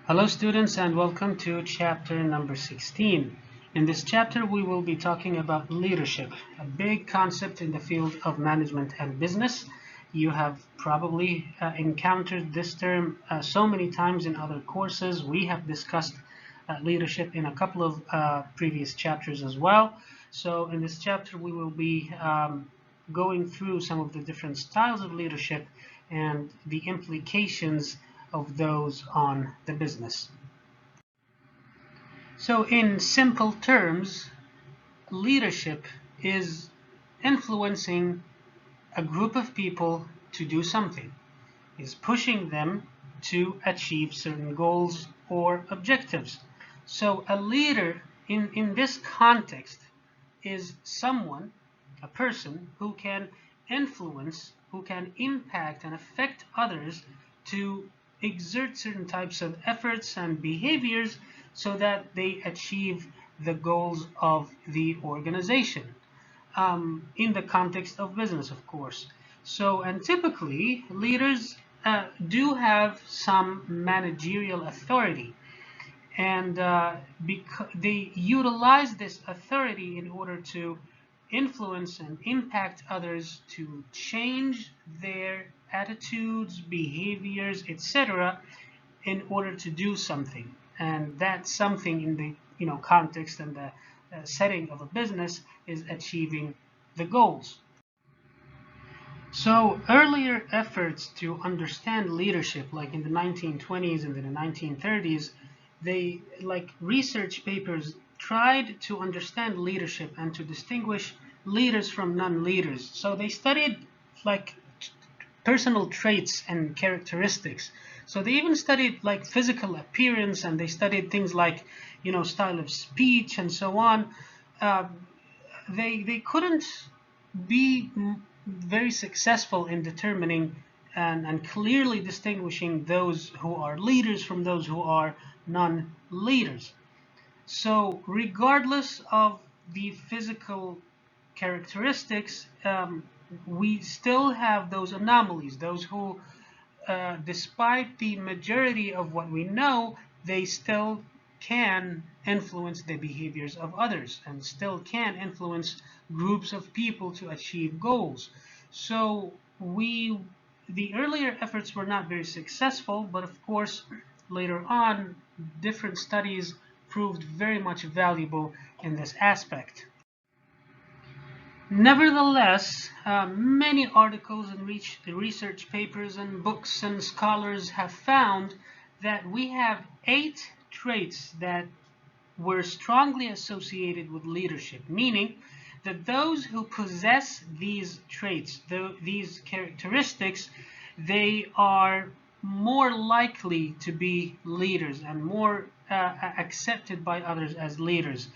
Hello students and welcome to chapter number 16. In this chapter we will be talking about leadership, a big concept in the field of management and business. You have probably encountered this term so many times in other courses. We have discussed leadership in a couple of previous chapters as well. So in this chapter we will be going through some of the different styles of leadership and the implications of those on the business. So in simple terms, leadership is influencing a group of people to do something, is pushing them to achieve certain goals or objectives. So a leader in this context is someone, a person who can influence, who can impact and affect others to exert certain types of efforts and behaviors so that they achieve the goals of the organization, in the context of business, of course. So, and typically leaders do have some managerial authority, and they utilize this authority in order to influence and impact others to change their attitudes, behaviors, etc., in order to do something. And that something in the context and the setting of a business is achieving the goals. So earlier efforts to understand leadership, like in the 1920s and in the 1930s, they, like research papers, tried to understand leadership and to distinguish leaders from non-leaders. So they studied like personal traits and characteristics. So they even studied like physical appearance, and they studied things like, style of speech and so on. They couldn't be very successful in determining and clearly distinguishing those who are leaders from those who are non-leaders. So regardless of the physical characteristics, we still have those anomalies, those who, despite the majority of what we know, they still can influence the behaviors of others and still can influence groups of people to achieve goals. So the earlier efforts were not very successful, but of course later on different studies proved very much valuable in this aspect. Nevertheless, many articles and research papers and books and scholars have found that we have 8 traits that were strongly associated with leadership, meaning that those who possess these traits, these characteristics, they are more likely to be leaders and more accepted by others as leaders.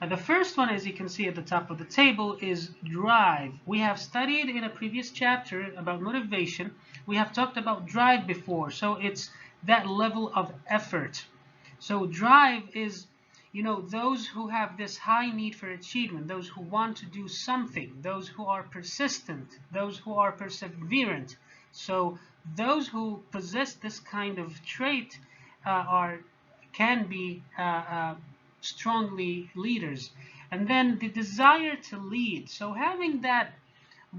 The first one, as you can see at the top of the table, is drive. We have studied in a previous chapter about motivation. We have talked about drive before, so it's that level of effort. So drive is, those who have this high need for achievement, those who want to do something, those who are persistent, those who are perseverant. So those who possess this kind of trait can be strongly leaders. And then the desire to lead, so having that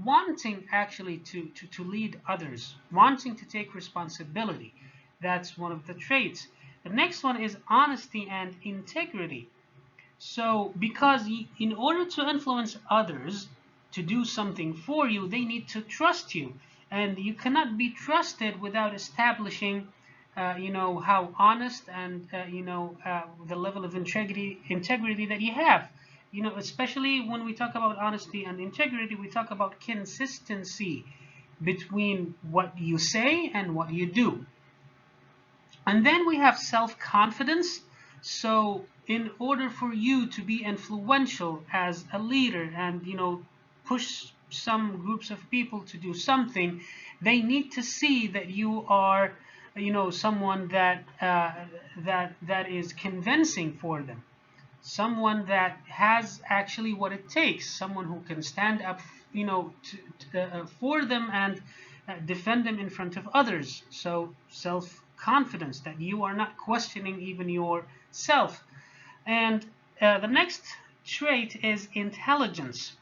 wanting actually to lead others, wanting to take responsibility, that's one of the traits. The next one is honesty and integrity. So because in order to influence others to do something for you, they need to trust you, and you cannot be trusted without establishing how honest and the level of integrity that you have. Especially when we talk about honesty and integrity, we talk about consistency between what you say and what you do. And then we have self-confidence. So in order for you to be influential as a leader and push some groups of people to do something, they need to see that you are someone that that is convincing for them, someone that has actually what it takes, someone who can stand up for them and defend them in front of others. So confidence, that you are not questioning even yourself. And the next trait is intelligence.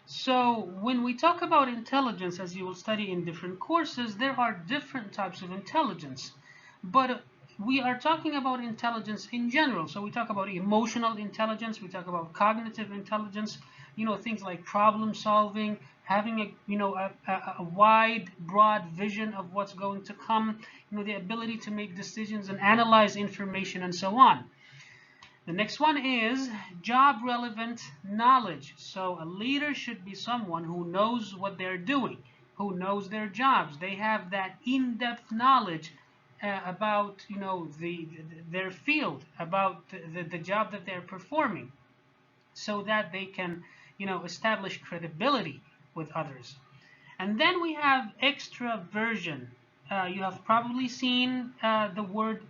So when we talk about intelligence, as you will study in different courses, there are different types of intelligence. But we are talking about intelligence in general. So we talk about emotional intelligence, we talk about cognitive intelligence, things like problem solving, having a wide, broad vision of what's going to come, the ability to make decisions and analyze information and so on. The next one is job relevant knowledge. So a leader should be someone who knows what they're doing, who knows their jobs. They have that in-depth knowledge about their field, about the job that they're performing, so that they can establish credibility with others. And then we have extraversion. You have probably seen the word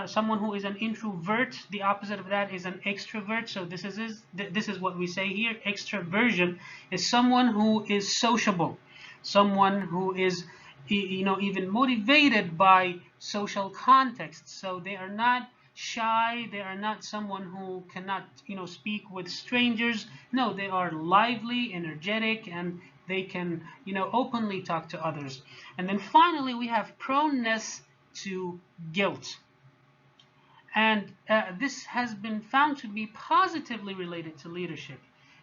someone who is an introvert. The opposite of that is an extrovert. So this is what we say here. Extraversion is someone who is sociable, someone who is even motivated by social context. So they are not shy, they are not someone who cannot speak with strangers. No, they are lively, energetic, and they can openly talk to others. And then finally we have proneness to guilt, and this has been found to be positively related to leadership,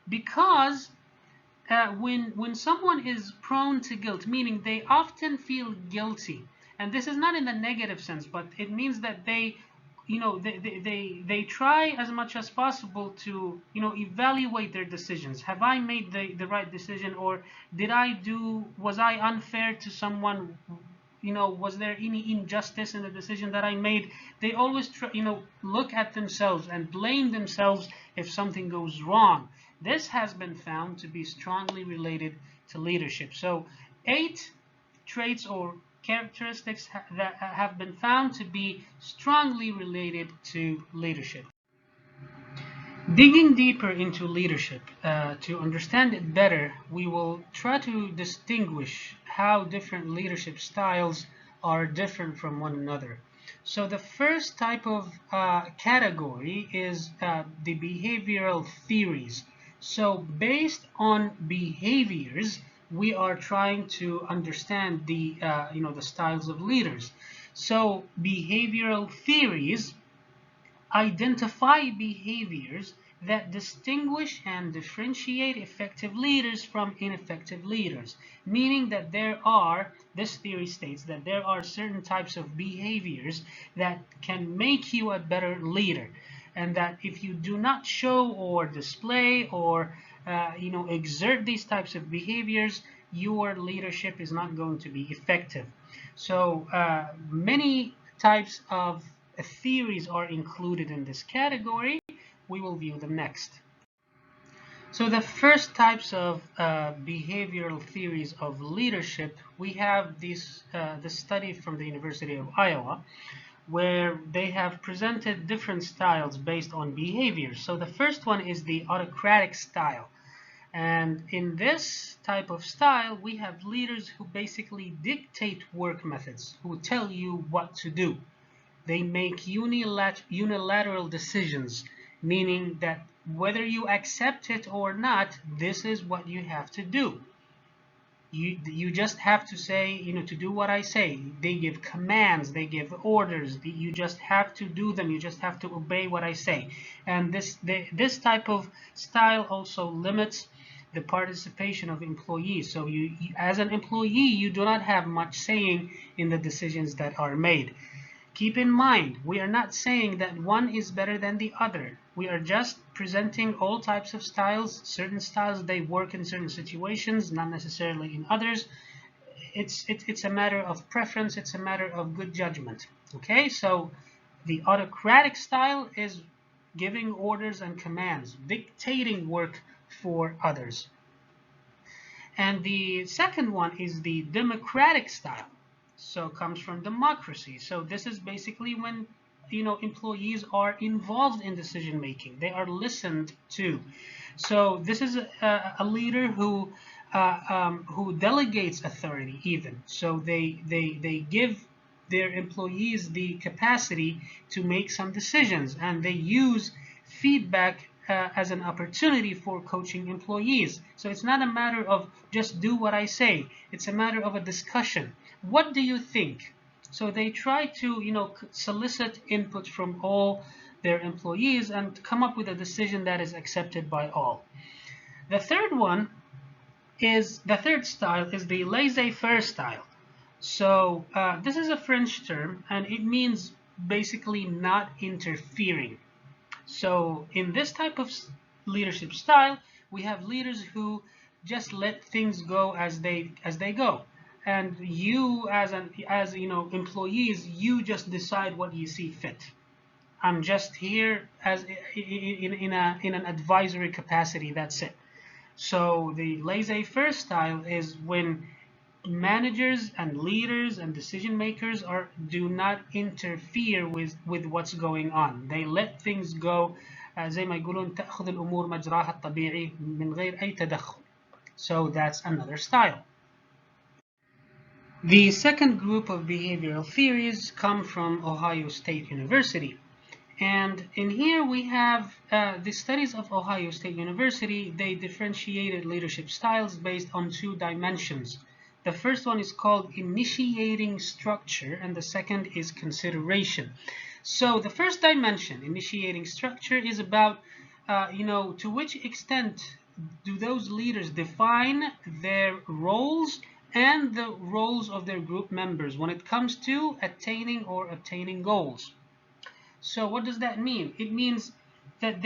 because when someone is prone to guilt, meaning they often feel guilty, and this is not in the negative sense, but it means that they try as much as possible to evaluate their decisions. Have I made the right decision, or was I unfair to someone? Was there any injustice in the decision that I made? They always look at themselves and blame themselves if something goes wrong. This has been found to be strongly related to leadership. So 8 traits or characteristics that have been found to be strongly related to leadership. Digging deeper into leadership, to understand it better, we will try to distinguish how different leadership styles are different from one another. So the first type of category is the behavioral theories. So based on behaviors, we are trying to understand the styles of leaders. So behavioral theories identify behaviors that distinguish and differentiate effective leaders from ineffective leaders, meaning that this theory states that there are certain types of behaviors that can make you a better leader, and that if you do not show or display or exert these types of behaviors, your leadership is not going to be effective. So many types of theories are included in this category. We will view them next. So the first types of behavioral theories of leadership, we have this study from the University of Iowa, where they have presented different styles based on behavior. So the first one is the autocratic style. And in this type of style, we have leaders who basically dictate work methods, who tell you what to do. They make unilateral decisions, meaning that whether you accept it or not, this is what you have to do. You just have to say, to do what I say. They give commands, they give orders. You just have to do them. You just have to obey what I say. And this type of style also limits the participation of employees. So you as an employee, you do not have much saying in the decisions that are made. Keep in mind, we are not saying that one is better than the other. We are just presenting all types of styles. Certain styles, they work in certain situations, not necessarily in others. It's a matter of preference. It's a matter of good judgment. Okay, so the autocratic style is giving orders and commands, dictating work for others. And the second one is the democratic style. So it comes from democracy. So this is basically when employees are involved in decision making. They are listened to. So this is a leader who delegates authority even. So they give their employees the capacity to make some decisions, and they use feedback as an opportunity for coaching employees. So it's not a matter of just do what I say. It's a matter of a discussion. What do you think? So they try to, solicit input from all their employees and come up with a decision that is accepted by all. The third style is the laissez-faire style. So this is a French term, and it means basically not interfering. So in this type of leadership style, we have leaders who just let things go as they go, and you as employees, you just decide what you see fit. I'm just here as in an advisory capacity. That's it. So the laissez-faire style is when managers and leaders and decision makers do not interfere with what's going on. They let things go زي ما يقولون تأخذ الأمور مجراها الطبيعي من غير أي تدخل. So that's another style. The second group of behavioral theories come from Ohio State University. And in here we have the studies of Ohio State University. They differentiated leadership styles based on two dimensions. The first one is called initiating structure, and the second is consideration. So the first dimension, initiating structure, is about, to which extent do those leaders define their roles and the roles of their group members when it comes to attaining or obtaining goals. So what does that mean? It means that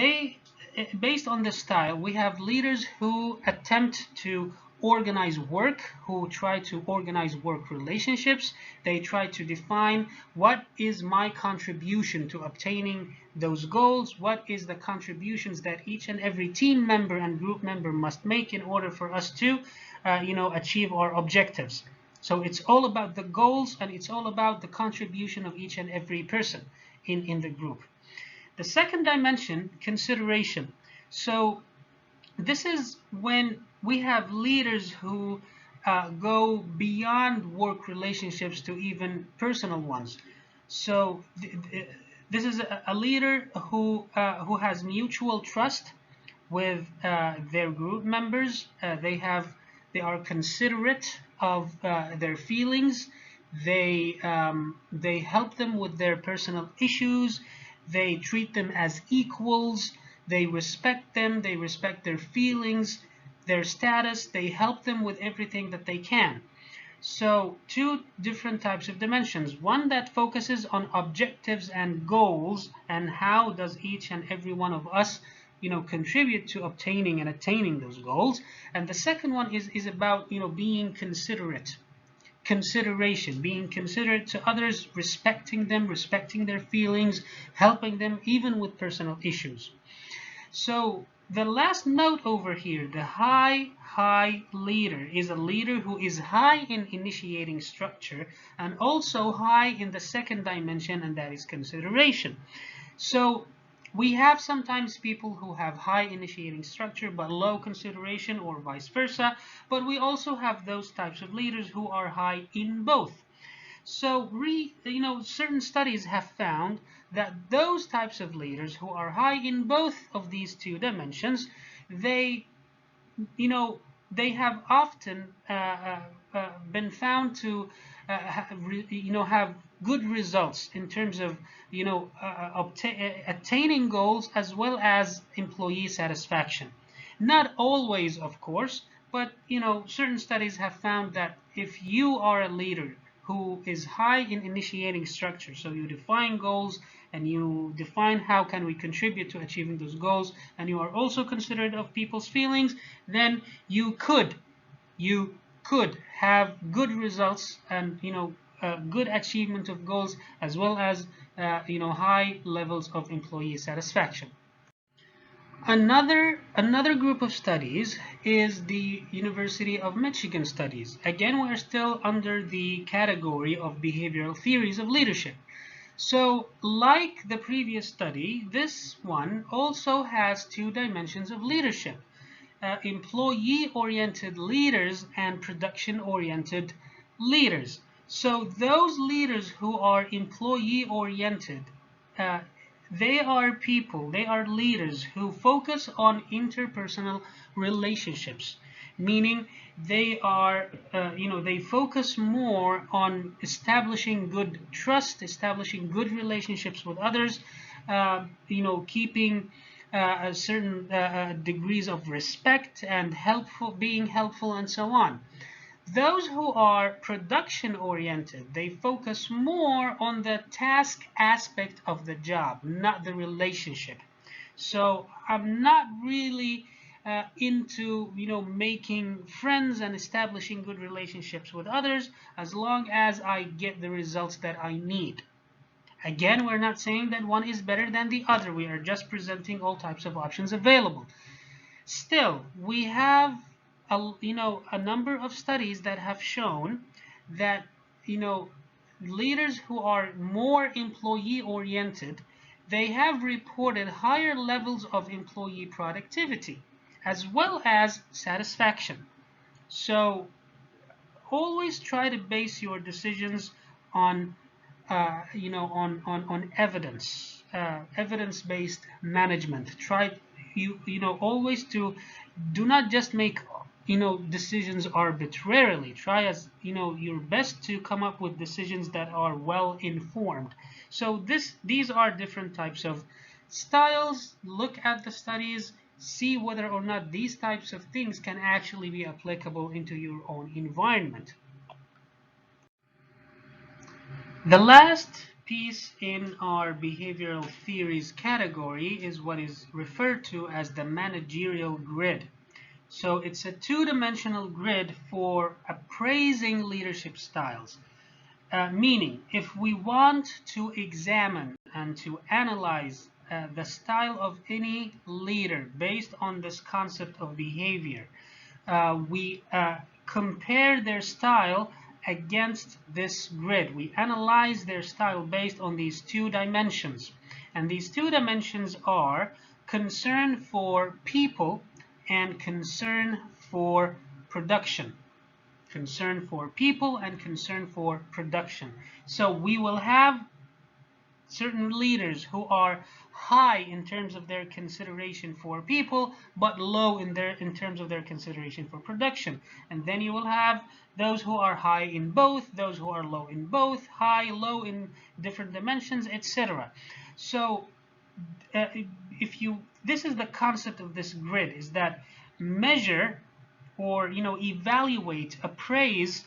based on this style, we have leaders who attempt to organize work, who try to organize work relationships. They try to define what is my contribution to obtaining those goals, what is the contributions that each and every team member and group member must make in order for us to achieve our objectives. So it's all about the goals, and it's all about the contribution of each and every person in the group. The second dimension, consideration. So this is when we have leaders who go beyond work relationships to even personal ones. So this is a leader who has mutual trust with their group members. They are considerate of their feelings. They help them with their personal issues. They treat them as equals. They respect them. They respect their feelings, their status. They help them with everything that they can. So two different types of dimensions. One that focuses on objectives and goals, and how does each and every one of us contribute to obtaining and attaining those goals. And the second one is about being considerate. Consideration, being considerate to others, respecting them, respecting their feelings, helping them even with personal issues. So the last note over here, the high leader, is a leader who is high in initiating structure and also high in the second dimension, and that is consideration. So we have sometimes people who have high initiating structure but low consideration, or vice versa, but we also have those types of leaders who are high in both. So certain studies have found that those types of leaders who are high in both of these two dimensions, they have often been found to have good results in terms of attaining goals as well as employee satisfaction. Not always, of course, but certain studies have found that if you are a leader who is high in initiating structure, so you define goals and you define how can we contribute to achieving those goals, and you are also considerate of people's feelings, then you could have good results and good achievement of goals, as well as high levels of employee satisfaction. Another group of studies is the University of Michigan studies. Again, we're still under the category of behavioral theories of leadership. So like the previous study, this one also has two dimensions of leadership: employee-oriented leaders and production-oriented leaders. So those leaders who are employee-oriented, they are people, they are leaders who focus on interpersonal relationships, meaning they are, they focus more on establishing good trust, establishing good relationships with others, keeping certain degrees of respect and being helpful, and so on. Those who are production oriented, they focus more on the task aspect of the job, not the relationship. So I'm not really into making friends and establishing good relationships with others, as long as I get the results that I need. Again, we're not saying that one is better than the other. We are just presenting all types of options available. Still, we have a number of studies that have shown that leaders who are more employee oriented, they have reported higher levels of employee productivity as well as satisfaction. So always try to base your decisions on on evidence, evidence-based management. Try always to do not just make decisions arbitrarily. Try as your best to come up with decisions that are well informed. So these are different types of styles. Look at the studies, see whether or not these types of things can actually be applicable into your own environment. The last piece in our behavioral theories category is what is referred to as the managerial grid. So it's a two-dimensional grid for appraising leadership styles. Meaning, if we want to examine and to analyze the style of any leader based on this concept of behavior, we compare their style against this grid. We analyze their style based on these two dimensions. And these two dimensions are concern for people and concern for production. Concern for people and concern for production. So we will have certain leaders who are high in terms of their consideration for people, but low in terms of their consideration for production. And then you will have those who are high in both, those who are low in both, high, low in different dimensions, etc. So this is the concept of this grid, is that measure or evaluate, appraise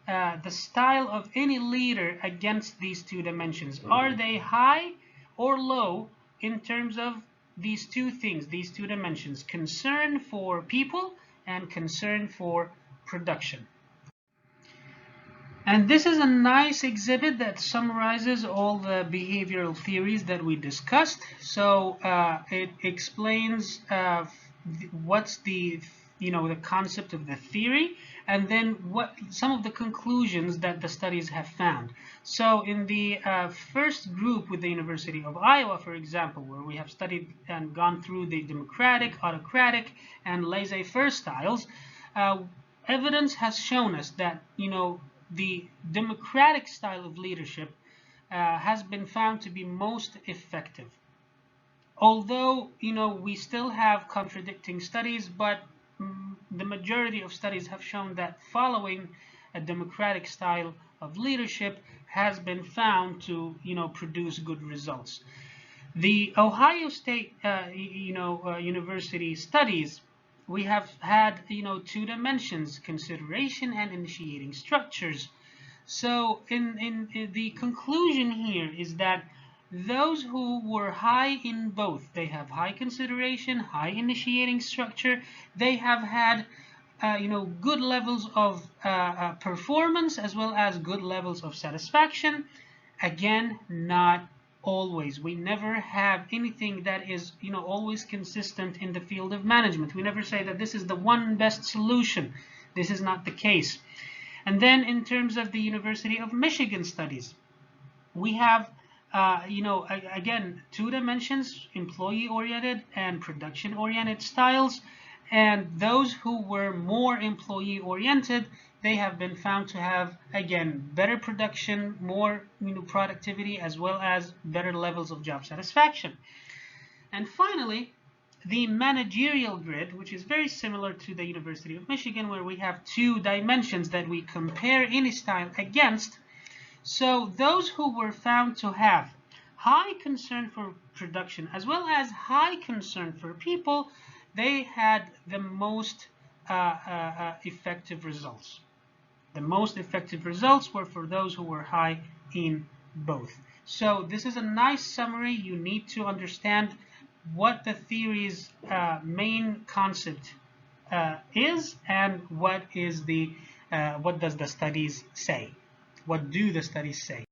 the style of any leader against these two dimensions. Are they high or low in terms of these two things, these two dimensions, concern for people and concern for production? And this is a nice exhibit that summarizes all the behavioral theories that we discussed. So it explains what's the concept of the theory, and then what some of the conclusions that the studies have found. So in the first group with the University of Iowa, for example, where we have studied and gone through the democratic, autocratic, and laissez-faire styles, evidence has shown us that the democratic style of leadership has been found to be most effective. Although we still have contradicting studies, but the majority of studies have shown that following a democratic style of leadership has been found to produce good results. The Ohio State University studies, we have had two dimensions, consideration and initiating structures. So in the conclusion here is that those who were high in both, they have high consideration, high initiating structure, they have had good levels of performance as well as good levels of satisfaction. Again, not always. We never have anything that is always consistent in the field of management. We never say that this is the one best solution. This is not the case. And then in terms of the University of Michigan studies, we have again, two dimensions, employee-oriented and production-oriented styles. And those who were more employee-oriented, they have been found to have, again, better production, more productivity, as well as better levels of job satisfaction. And finally, the managerial grid, which is very similar to the University of Michigan, where we have two dimensions that we compare any style against. So those who were found to have high concern for production as well as high concern for people, they had the most effective results. The most effective results were for those who were high in both. So this is a nice summary. You need to understand what the theory's main concept is, and what does the studies say? What do the studies say?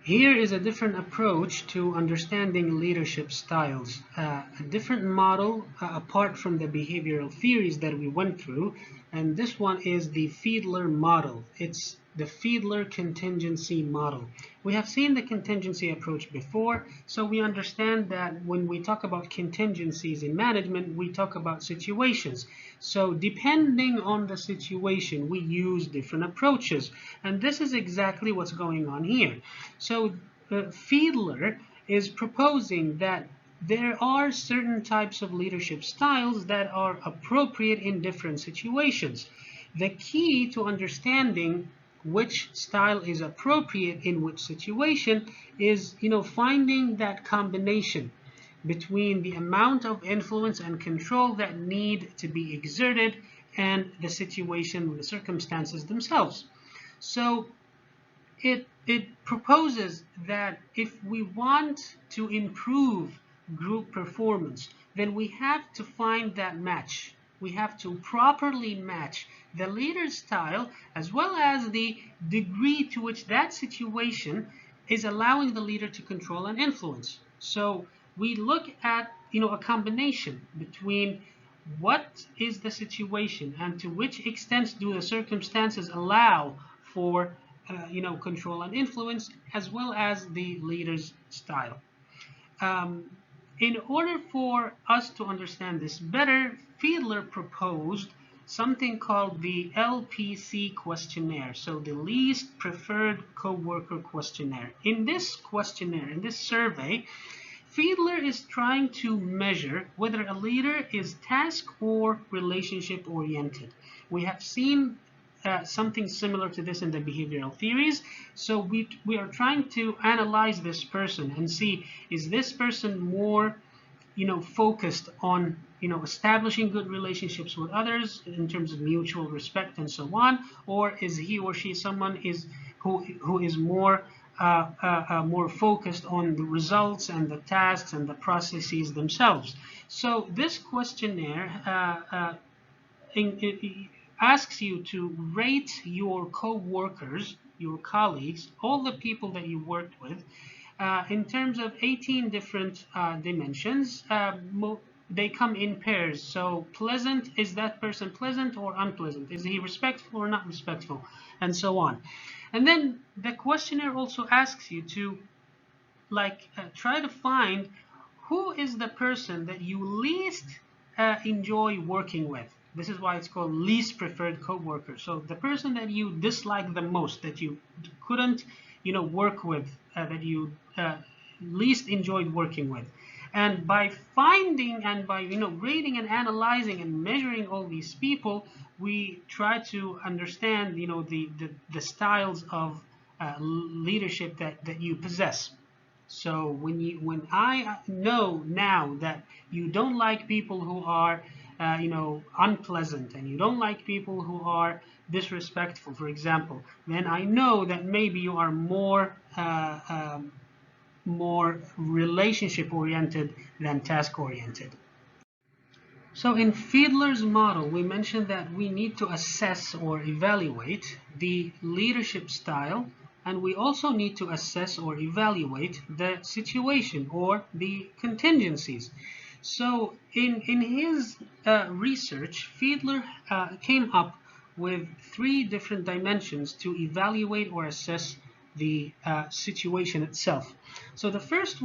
Here is a different approach to understanding leadership styles, a different model apart from the behavioral theories that we went through, and this one is the Fiedler model. It's the Fiedler contingency model. We have seen the contingency approach before, so we understand that when we talk about contingencies in management, we talk about situations. So depending on the situation, we use different approaches, and this is exactly what's going on here. So Fiedler is proposing that there are certain types of leadership styles that are appropriate in different situations. The key to understanding which style is appropriate in which situation is, finding that combination between the amount of influence and control that need to be exerted and the situation, the circumstances themselves. So it proposes that if we want to improve group performance, then we have to find that match. We have to properly match the leader's style as well as the degree to which that situation is allowing the leader to control and influence. So we look at a combination between what is the situation and to which extent do the circumstances allow for control and influence, as well as the leader's style. In order for us to understand this better, Fiedler proposed something called the LPC questionnaire, so the least preferred coworker questionnaire. In this questionnaire, in this survey, Fiedler is trying to measure whether a leader is task or relationship oriented. We have seen something similar to this in the behavioral theories. So we are trying to analyze this person and see, is this person more focused on establishing good relationships with others in terms of mutual respect and so on, or is he or she someone who is more focused on the results and the tasks and the processes themselves. So this questionnaire asks you to rate your co-workers, your colleagues, all the people that you worked with, in terms of 18 different dimensions. They come in pairs. So pleasant, is that person pleasant or unpleasant? Is he respectful or not respectful? And so on. And then the questionnaire also asks you to try to find who is the person that you least enjoy working with. This is why it's called least preferred coworker. So the person that you dislike the most, that you couldn't, work with, that you least enjoyed working with. And by finding and by, rating and analyzing and measuring all these people, we try to understand, the styles of leadership that you possess. So when I know now that you don't like people who are unpleasant, and you don't like people who are disrespectful, for example, then I know that maybe you are more relationship oriented than task oriented. So in Fiedler's model, we mentioned that we need to assess or evaluate the leadership style, and we also need to assess or evaluate the situation or the contingencies. So in his research, Fiedler came up with 3 different dimensions to evaluate or assess the situation itself. So the first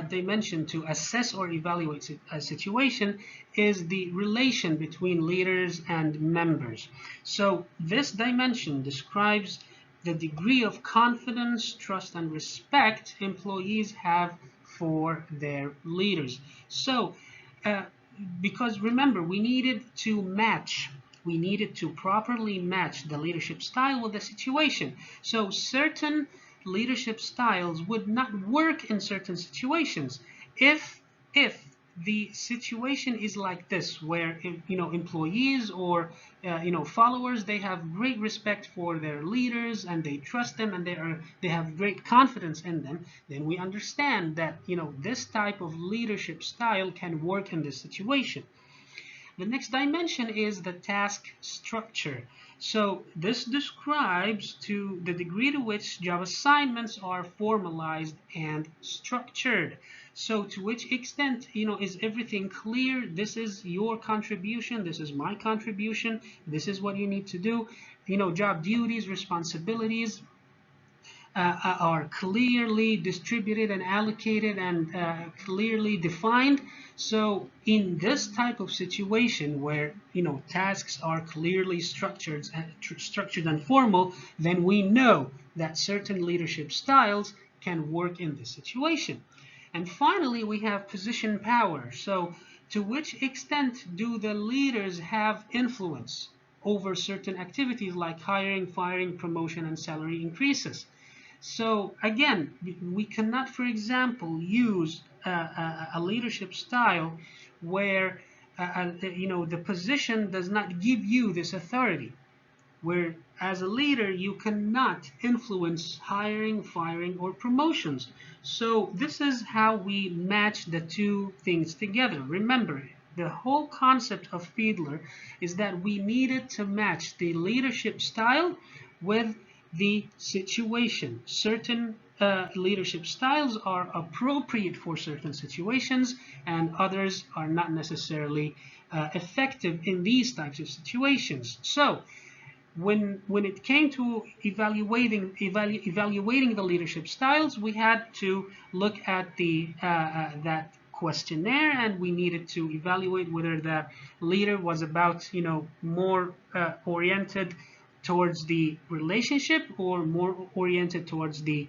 dimension to assess or evaluate a situation is the relation between leaders and members. So this dimension describes the degree of confidence, trust, and respect employees have for their leaders. So because remember, we needed to properly match the leadership style with the situation. So certain leadership styles would not work in certain situations. If the situation is like this, where employees or followers, they have great respect for their leaders and they trust them and they have great confidence in them, then we understand that this type of leadership style can work in this situation. The next dimension is the task structure. So this describes to the degree to which job assignments are formalized and structured. So to which extent, is everything clear? This is your contribution. This is my contribution. This is what you need to do. Job duties, responsibilities are clearly distributed and allocated and clearly defined. So in this type of situation where tasks are clearly structured and formal, then we know that certain leadership styles can work in this situation. And finally, we have position power. So to which extent do the leaders have influence over certain activities like hiring, firing, promotion, and salary increases? So again, we cannot, for example, use a leadership style where the position does not give you this authority, where as a leader you cannot influence hiring, firing, or promotions. So this is how we match the two things together. Remember, the whole concept of Fiedler is that we needed to match the leadership style with the situation. Certain leadership styles are appropriate for certain situations, and others are not necessarily effective in these types of situations. So when it came to evaluating the leadership styles, we had to look at that questionnaire, and we needed to evaluate whether the leader was about more oriented towards the relationship or more oriented towards the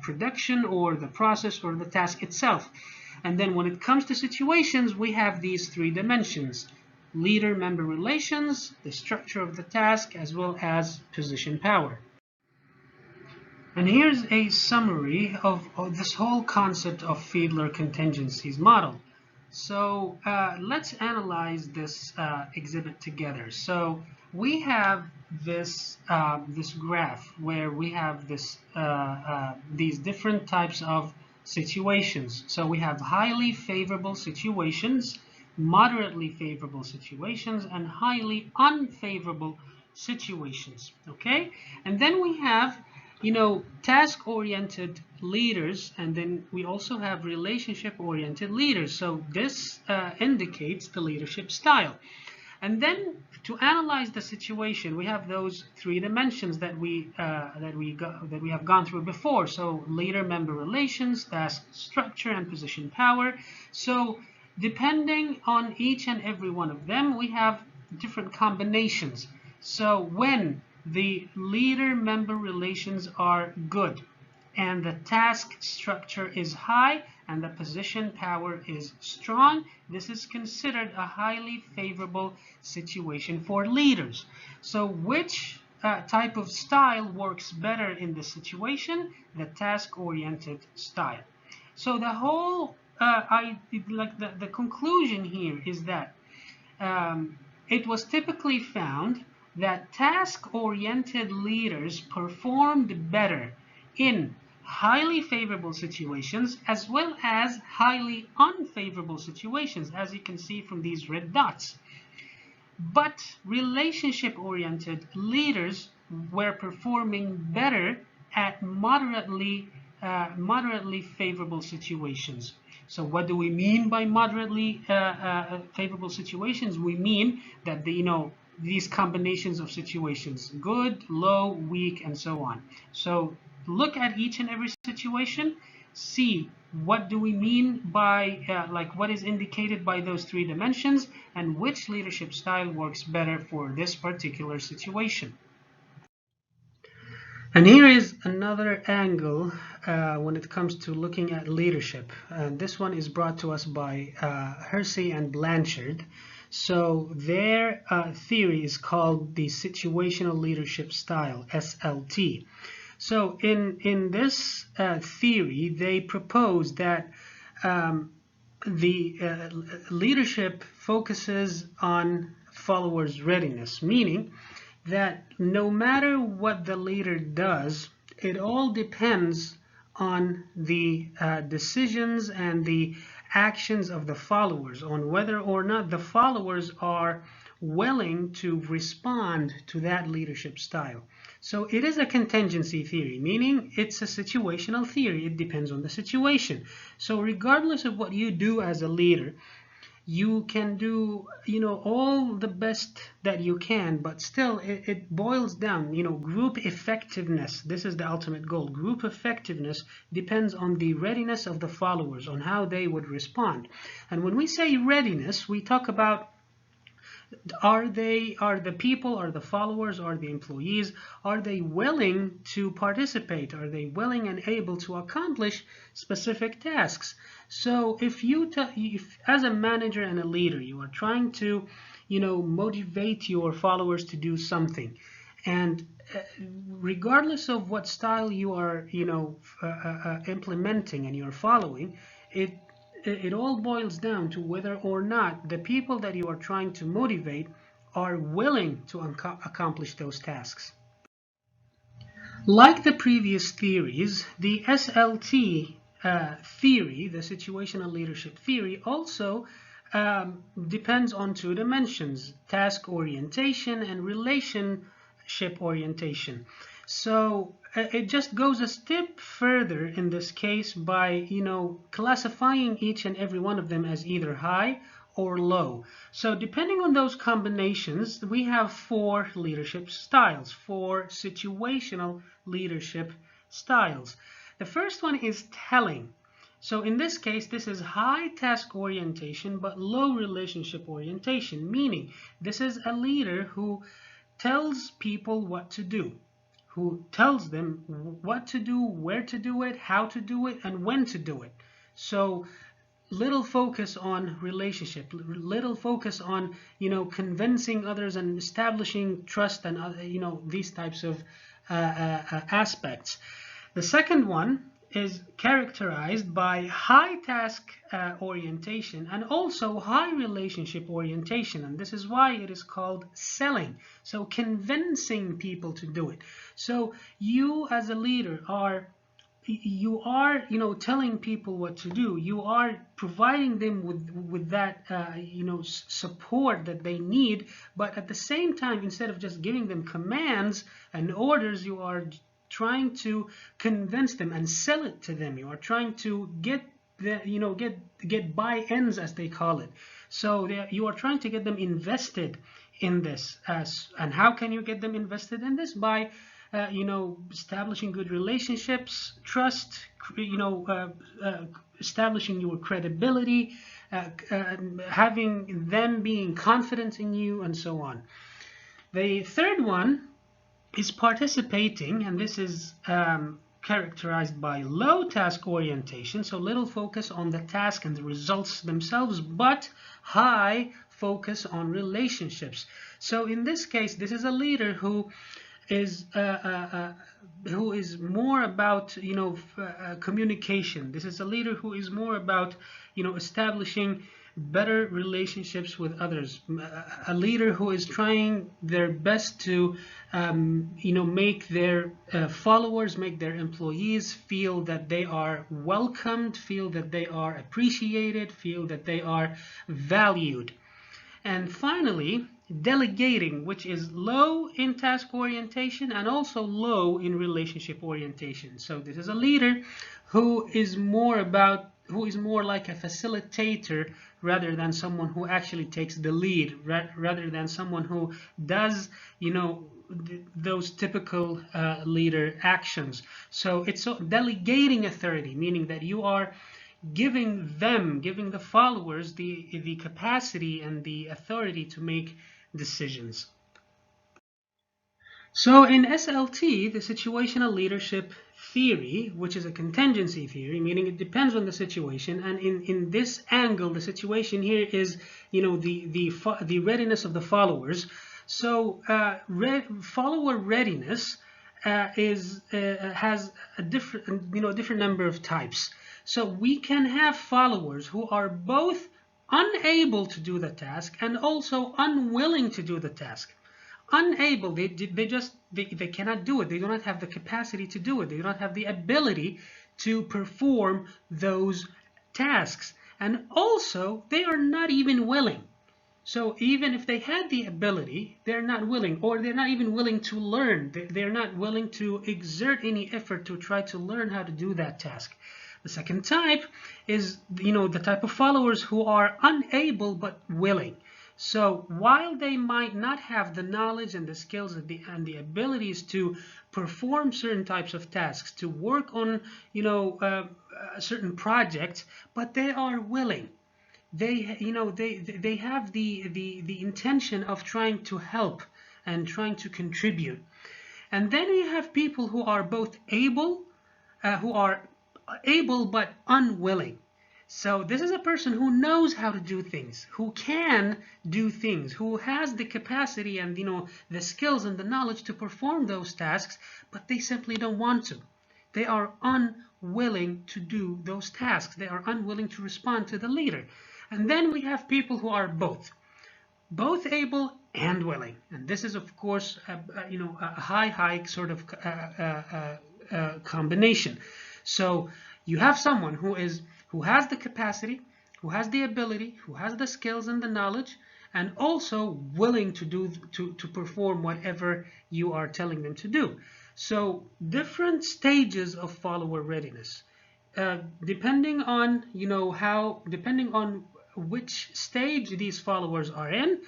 production or the process or the task itself. And then when it comes to situations, we have these three dimensions: leader-member relations, the structure of the task, as well as position power. And here's a summary of this whole concept of Fiedler contingencies model. So let's analyze this exhibit together. So we have this graph where we have these different types of situations. So we have highly favorable situations, moderately favorable situations, and highly unfavorable situations. Okay, and then we have task-oriented leaders, and then we also have relationship-oriented leaders. So this indicates the leadership style. And then to analyze the situation, we have those three dimensions that we have gone through before. So leader-member relations, task structure, and position power. So depending on each and every one of them, we have different combinations. So when the leader-member relations are good and the task structure is high and the position power is strong, this is considered a highly favorable situation for leaders. So which type of style works better in this situation? The task-oriented style. So the whole the conclusion here is that it was typically found that task-oriented leaders performed better in highly favorable situations as well as highly unfavorable situations, as you can see from these red dots. But relationship-oriented leaders were performing better at moderately favorable situations. So what do we mean by moderately favorable situations? We mean that these combinations of situations: good, low, weak, and so on. So look at each and every situation, see what do we mean by like what is indicated by those three dimensions, and which leadership style works better for this particular situation. And here is another angle when it comes to looking at leadership. This one is brought to us by Hersey and Blanchard. So their theory is called the Situational Leadership Style, SLT. So in this theory, they propose that the leadership focuses on followers' readiness, meaning that no matter what the leader does, it all depends on the decisions and the actions of the followers, on whether or not the followers are willing to respond to that leadership style. So it is a contingency theory, meaning it's a situational theory. It depends on the situation. So regardless of what you do as a leader, you can do, all the best that you can, but still it boils down, group effectiveness. This is the ultimate goal. Group effectiveness depends on the readiness of the followers, on how they would respond. And when we say readiness, we talk about are the people, are the followers, are the employees, are they willing to participate? Are they willing and able to accomplish specific tasks? So if as a manager and a leader, you are trying to, motivate your followers to do something, and regardless of what style you are, implementing and you're following, it all boils down to whether or not the people that you are trying to motivate are willing to accomplish those tasks. Like the previous theories, the SLT theory, the situational leadership theory, also depends on two dimensions: task orientation and relationship orientation. So it just goes a step further in this case by, classifying each and every one of them as either high or low. So depending on those combinations, we have four leadership styles, four situational leadership styles. The first one is telling. So in this case, this is high task orientation but low relationship orientation, meaning this is a leader who tells people what to do, who tells them what to do, where to do it, how to do it, and when to do it. So little focus on relationship, little focus on, convincing others and establishing trust and, these types of aspects. The second one is characterized by high task orientation and also high relationship orientation, and this is why it is called selling. So convincing people to do it. So you as a leader are telling people what to do. You are providing them with that support that they need, but at the same time, instead of just giving them commands and orders, you are trying to convince them and sell it to them. You are trying to get get buy-ins, as they call it. So you are trying to get them invested in this. And how can you get them invested in this? By establishing good relationships, trust, establishing your credibility, having them being confident in you, and so on. The third one is participating, and this is characterized by low task orientation, so little focus on the task and the results themselves, but high focus on relationships. So in this case, this is a leader who is more about communication. This is a leader who is more about establishing better relationships with others. A leader who is trying their best to make their followers, make their employees feel that they are welcomed, feel that they are appreciated, feel that they are valued. And finally, delegating, which is low in task orientation and also low in relationship orientation. So this is a leader who is more about who is more like a facilitator rather than someone who actually takes the lead, rather than someone who does, those typical leader actions. So it's delegating authority, meaning that you are giving the followers the capacity and the authority to make decisions. So in SLT, the situational leadership theory, which is a contingency theory, meaning it depends on the situation, and in this angle, the situation here is, the readiness of the followers. So follower readiness has a different number of types. So we can have followers who are both unable to do the task and also unwilling to do the task. Unable, they cannot do it. They do not have the capacity to do it. They do not have the ability to perform those tasks. And also, they are not even willing. So even if they had the ability, they're not willing, or they're not even willing to learn. They're not willing to exert any effort to try to learn how to do that task. The second type is, the type of followers who are unable but willing. So while they might not have the knowledge and the skills and the abilities to perform certain types of tasks, to work on, certain projects, but they are willing. They have the intention of trying to help and trying to contribute. And then we have people who are both able but unwilling. So this is a person who knows how to do things, who can do things, who has the capacity and the skills and the knowledge to perform those tasks, but they simply don't want to. They are unwilling to do those tasks. They are unwilling to respond to the leader. And then we have people who are both able and willing. And this is, of course, a high sort of combination. So you have someone who has the capacity, who has the ability, who has the skills and the knowledge, and also willing to perform whatever you are telling them to do. So different stages of follower readiness, depending on which stage these followers are in,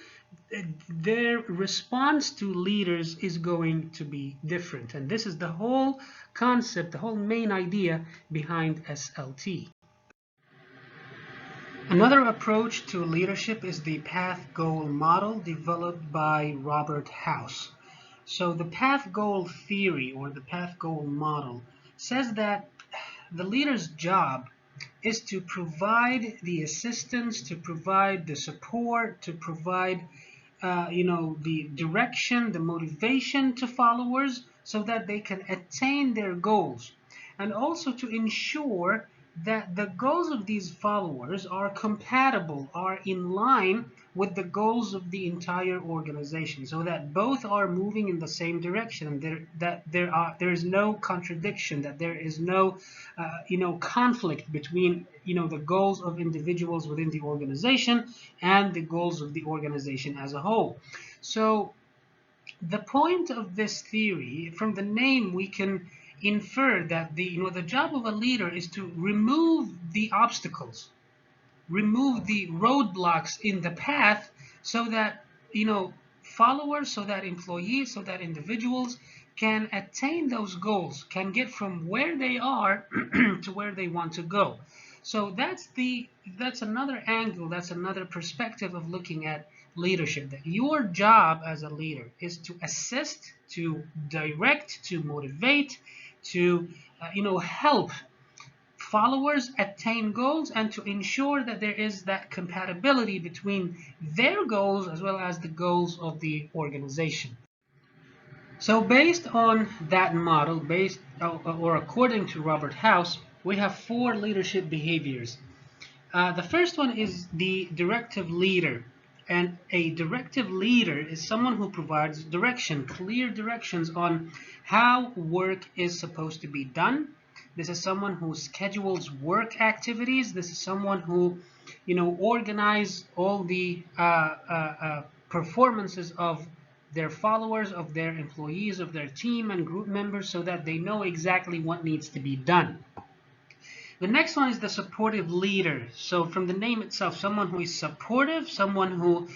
their response to leaders is going to be different. And this is the whole concept, the whole main idea behind SLT. Another approach to leadership is the path-goal model developed by Robert House. So the path-goal theory, or the path-goal model, says that the leader's job is to provide the assistance, to provide the support, to provide the direction, the motivation to followers so that they can attain their goals, and also to ensure that the goals of these followers are compatible, are in line with the goals of the entire organization, so that both are moving in the same direction, that there is no contradiction, that there is no conflict between the goals of individuals within the organization and the goals of the organization as a whole. So the point of this theory, from the name we can infer that the job of a leader is to remove the obstacles, remove the roadblocks in the path, so that followers, so that employees, so that individuals can attain those goals, can get from where they are to where they want to go. So that's another angle, that's another perspective of looking at leadership, that your job as a leader is to assist, to direct, to motivate, to help followers attain goals, and to ensure that there is that compatibility between their goals as well as the goals of the organization. So based on that model, or according to Robert House, we have 4 leadership behaviors. The first one is the directive leader. And a directive leader is someone who provides direction, clear directions on how work is supposed to be done. This is someone who schedules work activities. This is someone who, organizes all the performances of their followers, of their employees, of their team and group members, so that they know exactly what needs to be done. The next one is the supportive leader. So from the name itself, someone who is supportive, someone who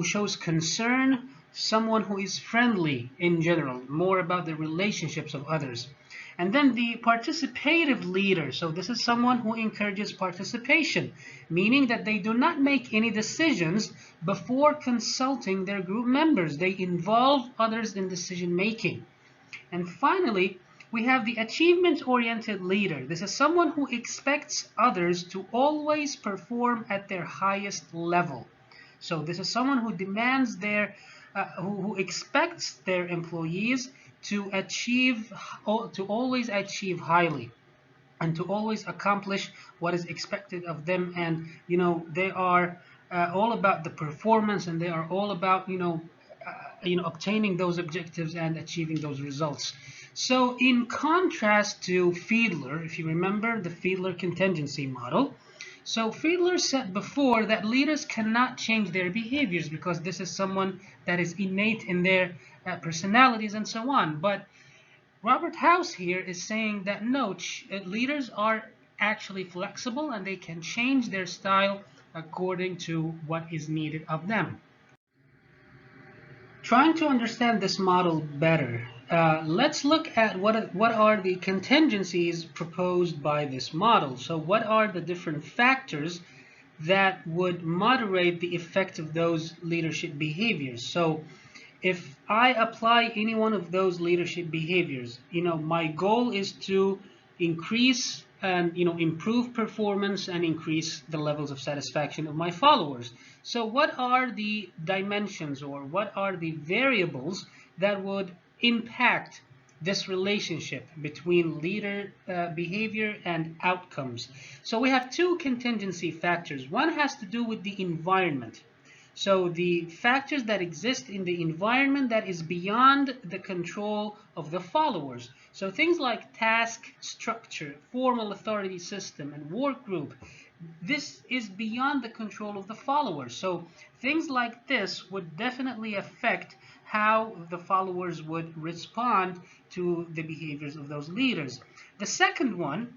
shows concern, someone who is friendly in general, more about the relationships of others. And then the participative leader. So this is someone who encourages participation, meaning that they do not make any decisions before consulting their group members. They involve others in decision making. And finally, we have the achievement-oriented leader. This is someone who expects others to always perform at their highest level. So this is someone who demands who expects their employees to always achieve highly, and to always accomplish what is expected of them. And they are all about the performance, and they are all about obtaining those objectives and achieving those results. So in contrast to Fiedler, if you remember the Fiedler contingency model, so Fiedler said before that leaders cannot change their behaviors because this is someone that is innate in their personalities and so on. But Robert House here is saying that no, leaders are actually flexible and they can change their style according to what is needed of them. Trying to understand this model better, let's look at what are the contingencies proposed by this model. So what are the different factors that would moderate the effect of those leadership behaviors? So if I apply any one of those leadership behaviors, my goal is to increase and improve performance and increase the levels of satisfaction of my followers. So what are the dimensions, or what are the variables that would impact this relationship between leader behavior and outcomes? So we have two contingency factors. One has to do with the environment. So the factors that exist in the environment that is beyond the control of the followers. So things like task structure, formal authority system, and work group, this is beyond the control of the followers. So things like this would definitely affect how the followers would respond to the behaviors of those leaders. The second one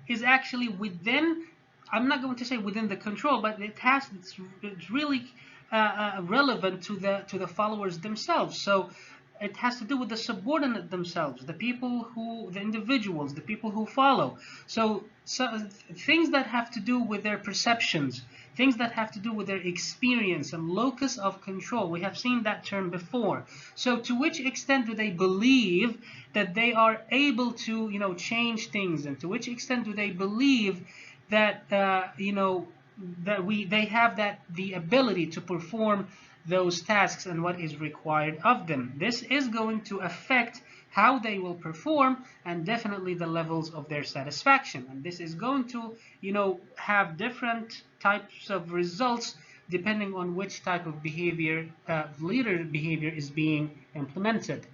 is actually within, I'm not going to say within the control, but it's really relevant to the followers themselves. So it has to do with the subordinate themselves, the individuals, the people who follow. So things that have to do with their perceptions, things that have to do with their experience and locus of control. We have seen that term before. So to which extent do they believe that they are able to change things, and to which extent do they believe that they have the ability to perform those tasks and what is required of them. This is going to affect how they will perform, and definitely the levels of their satisfaction. And this is going to have different types of results depending on which type of behavior, leader behavior, is being implemented.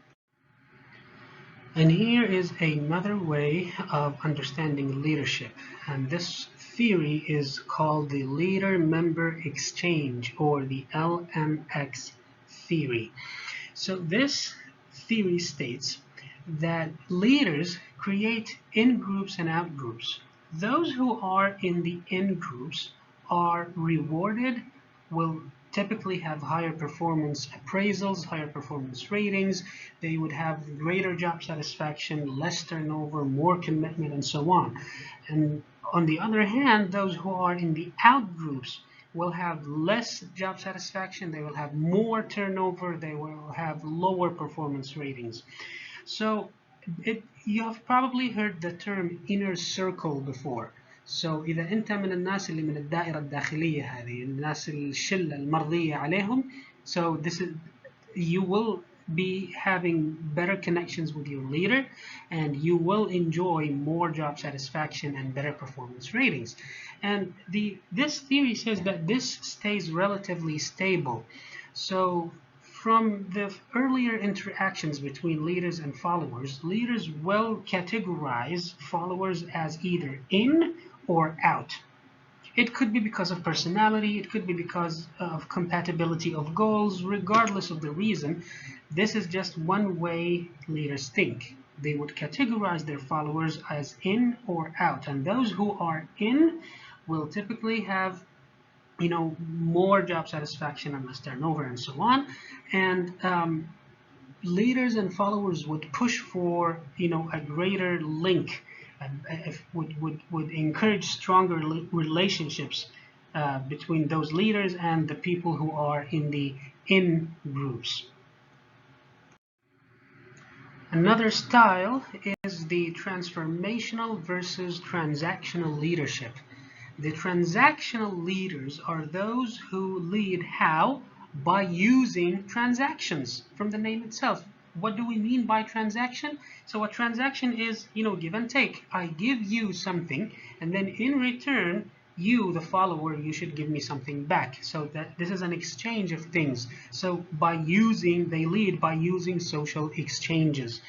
And here is another way of understanding leadership, and this theory is called the leader-member exchange, or the LMX theory. So this theory states that leaders create in-groups and out-groups. Those who are in the in-groups are rewarded, will typically have higher performance appraisals, higher performance ratings. They would have greater job satisfaction, less turnover, more commitment, and so on. And on the other hand, those who are in the out groups will have less job satisfaction, they will have more turnover, they will have lower performance ratings. So you have probably heard the term inner circle before. So إذا أنت من الناس اللي من الدائرة الداخلية هذه، الناس الشلة المرضية عليهم, so you will be having better connections with your leader, and you will enjoy more job satisfaction and better performance ratings. And this theory says that this stays relatively stable. So from the earlier interactions between leaders and followers, leaders will categorize followers as either in or out. It could be because of personality, it could be because of compatibility of goals. Regardless of the reason, this is just one way leaders think. They would categorize their followers as in or out, and those who are in will typically have more job satisfaction and less turnover and so on. And leaders and followers would push for a greater link, would encourage stronger relationships between those leaders and the people who are in the in groups. Another style is the transformational versus transactional leadership. The transactional leaders are those who lead how? By using transactions from the name itself. What do we mean by transaction? So a transaction is, give and take. I give you something, and then in return, you, the follower, you should give me something back. So that this is an exchange of things. So they lead by using social exchanges.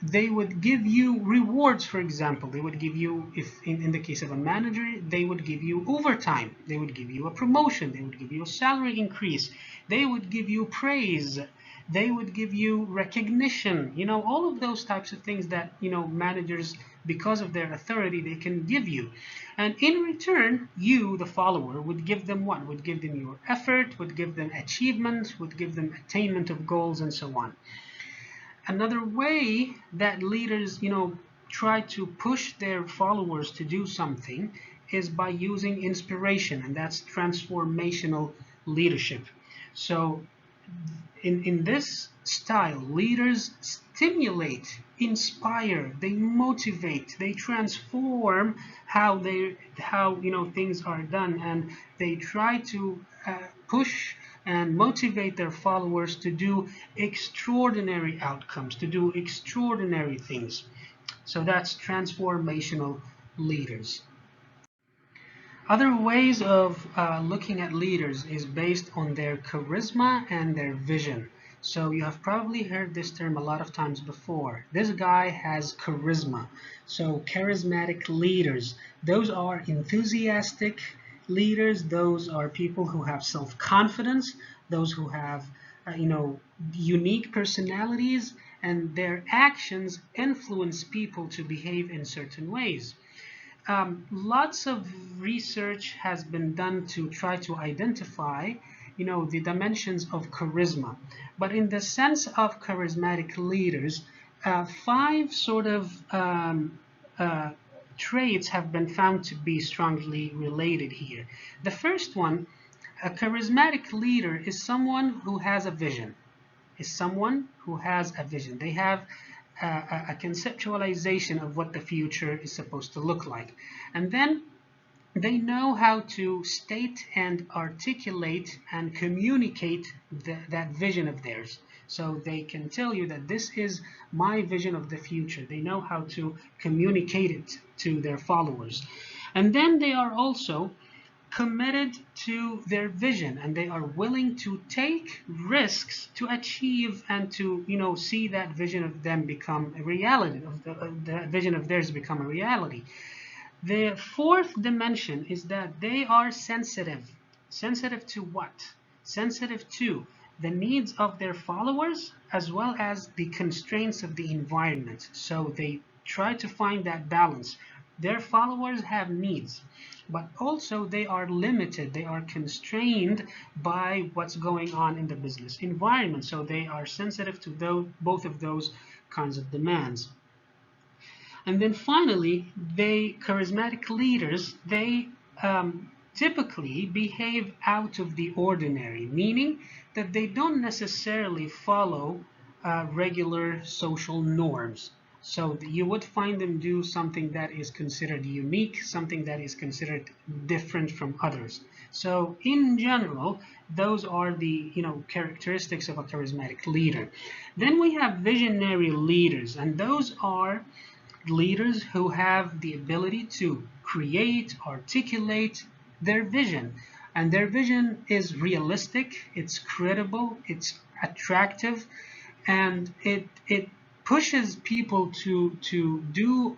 They would give you rewards, for example. They would give you, if in the case of a manager, they would give you overtime. They would give you a promotion. They would give you a salary increase. They would give you praise. They would give you recognition. All of those types of things that, managers, because of their authority, they can give you. And in return, you, the follower, would give them what? Would give them your effort, would give them achievement, would give them attainment of goals, and so on. Another way that leaders, try to push their followers to do something is by using inspiration, and that's transformational leadership. So in this style, leaders stimulate, inspire, they motivate, they transform how things are done, and they try to push and motivate their followers to do extraordinary outcomes, to do extraordinary things. So that's transformational leaders. Other ways of looking at leaders is based on their charisma and their vision. So you have probably heard this term a lot of times before. This guy has charisma. So charismatic leaders, those are enthusiastic leaders. Those are people who have self-confidence, those who have unique personalities, and their actions influence people to behave in certain ways. Lots of research has been done to try to identify the dimensions of charisma, but in the sense of charismatic leaders, 5 sort of traits have been found to be strongly related here. The first one, a charismatic leader is someone who has a vision. They have a conceptualization of what the future is supposed to look like. And then they know how to state and articulate and communicate that vision of theirs. So they can tell you that this is my vision of the future. They know how to communicate it to their followers. And then they are also committed to their vision, and they are willing to take risks to achieve and to see that vision of them become a reality, of the vision of theirs become a reality. The fourth dimension is that they are sensitive. Sensitive to what? Sensitive to the needs of their followers as well as the constraints of the environment. So they try to find that balance. Their followers have needs, but also they are limited, they are constrained by what's going on in the business environment. So they are sensitive to both of those kinds of demands. And then finally, charismatic leaders, they typically behave out of the ordinary, meaning that they don't necessarily follow regular social norms. So you would find them do something that is considered unique, something that is considered different from others. So in general, those are the characteristics of a charismatic leader. Then we have visionary leaders, and those are leaders who have the ability to create, articulate their vision. And their vision is realistic, it's credible, it's attractive, and it pushes people to do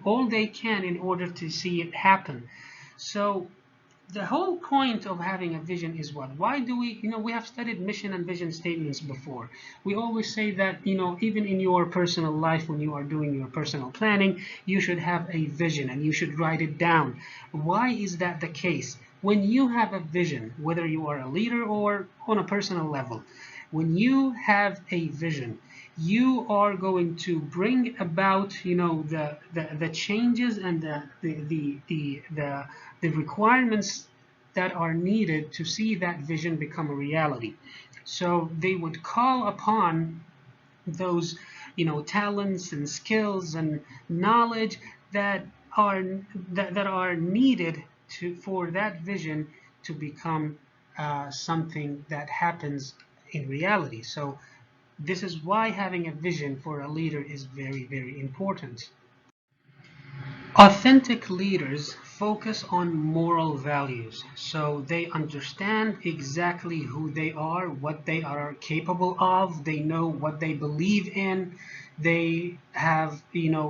all they can in order to see it happen. So the whole point of having a vision is what? Why do we, we have studied mission and vision statements before. We always say that, even in your personal life, when you are doing your personal planning, you should have a vision and you should write it down. Why is that the case? When you have a vision, whether you are a leader or on a personal level, when you have a vision, you are going to bring about, the changes and the requirements that are needed to see that vision become a reality. So they would call upon those, talents and skills and knowledge that are needed for that vision to become something that happens in reality. So this is why having a vision for a leader is very, very important. Authentic leaders focus on moral values, so they understand exactly who they are, what they are capable of, they know what they believe in, they have,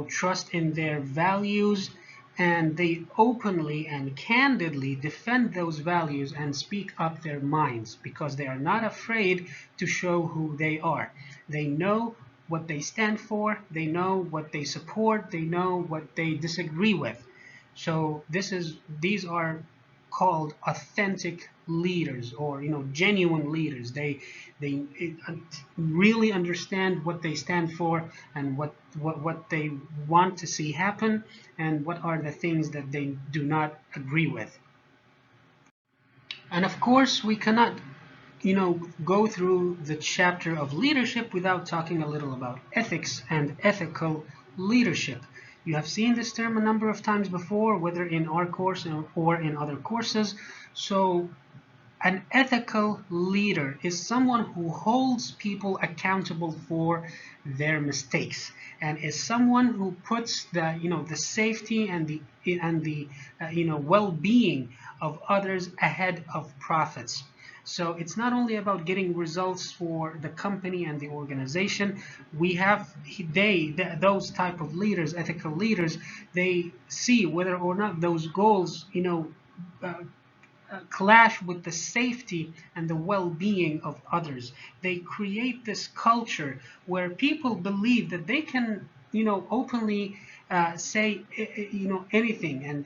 trust in their values, and they openly and candidly defend those values and speak up their minds because they are not afraid to show who they are. They know what they stand for, they know what they support, they know what they disagree with. So these are called authentic leaders, or genuine leaders. They really understand what they stand for and what they want to see happen and what are the things that they do not agree with. And of course, we cannot go through the chapter of leadership without talking a little about ethics and ethical leadership. You have seen this term a number of times before, whether in our course or in other courses. So an ethical leader is someone who holds people accountable for their mistakes, and is someone who puts the safety and the well-being of others ahead of profits. So it's not only about getting results for the company and the organization. Those type of leaders, ethical leaders, they see whether or not those goals, clash with the safety and the well-being of others. They create this culture where people believe that they can, openly say, anything, and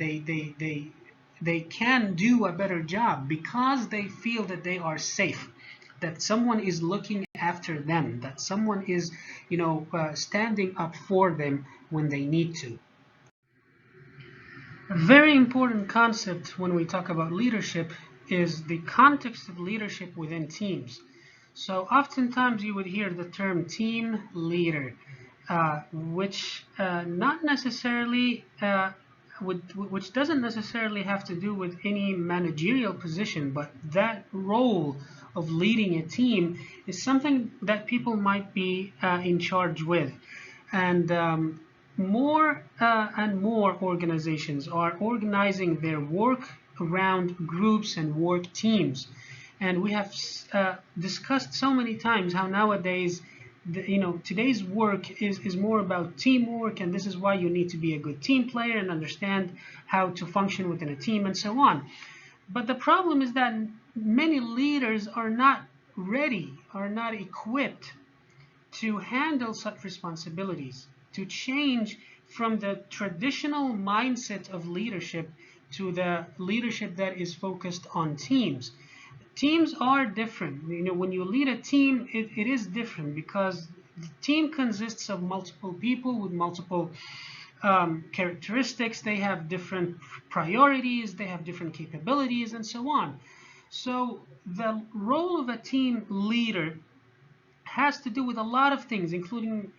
they can do a better job because they feel that they are safe, that someone is looking after them, that someone is, standing up for them when they need to. A very important concept when we talk about leadership is the context of leadership within teams. So oftentimes you would hear the term team leader, which not necessarily which doesn't necessarily have to do with any managerial position, but that role of leading a team is something that people might be in charge with. And more and more organizations are organizing their work around groups and work teams. And we have discussed so many times how nowadays, today's work is more about teamwork, and this is why you need to be a good team player and understand how to function within a team and so on. But the problem is that many leaders are not ready, are not equipped to handle such responsibilities, to change from the traditional mindset of leadership to the leadership that is focused on teams. Teams are different. When you lead a team, it is different because the team consists of multiple people with multiple characteristics. They have different priorities, they have different capabilities, and so on. So the role of a team leader has to do with a lot of things, including,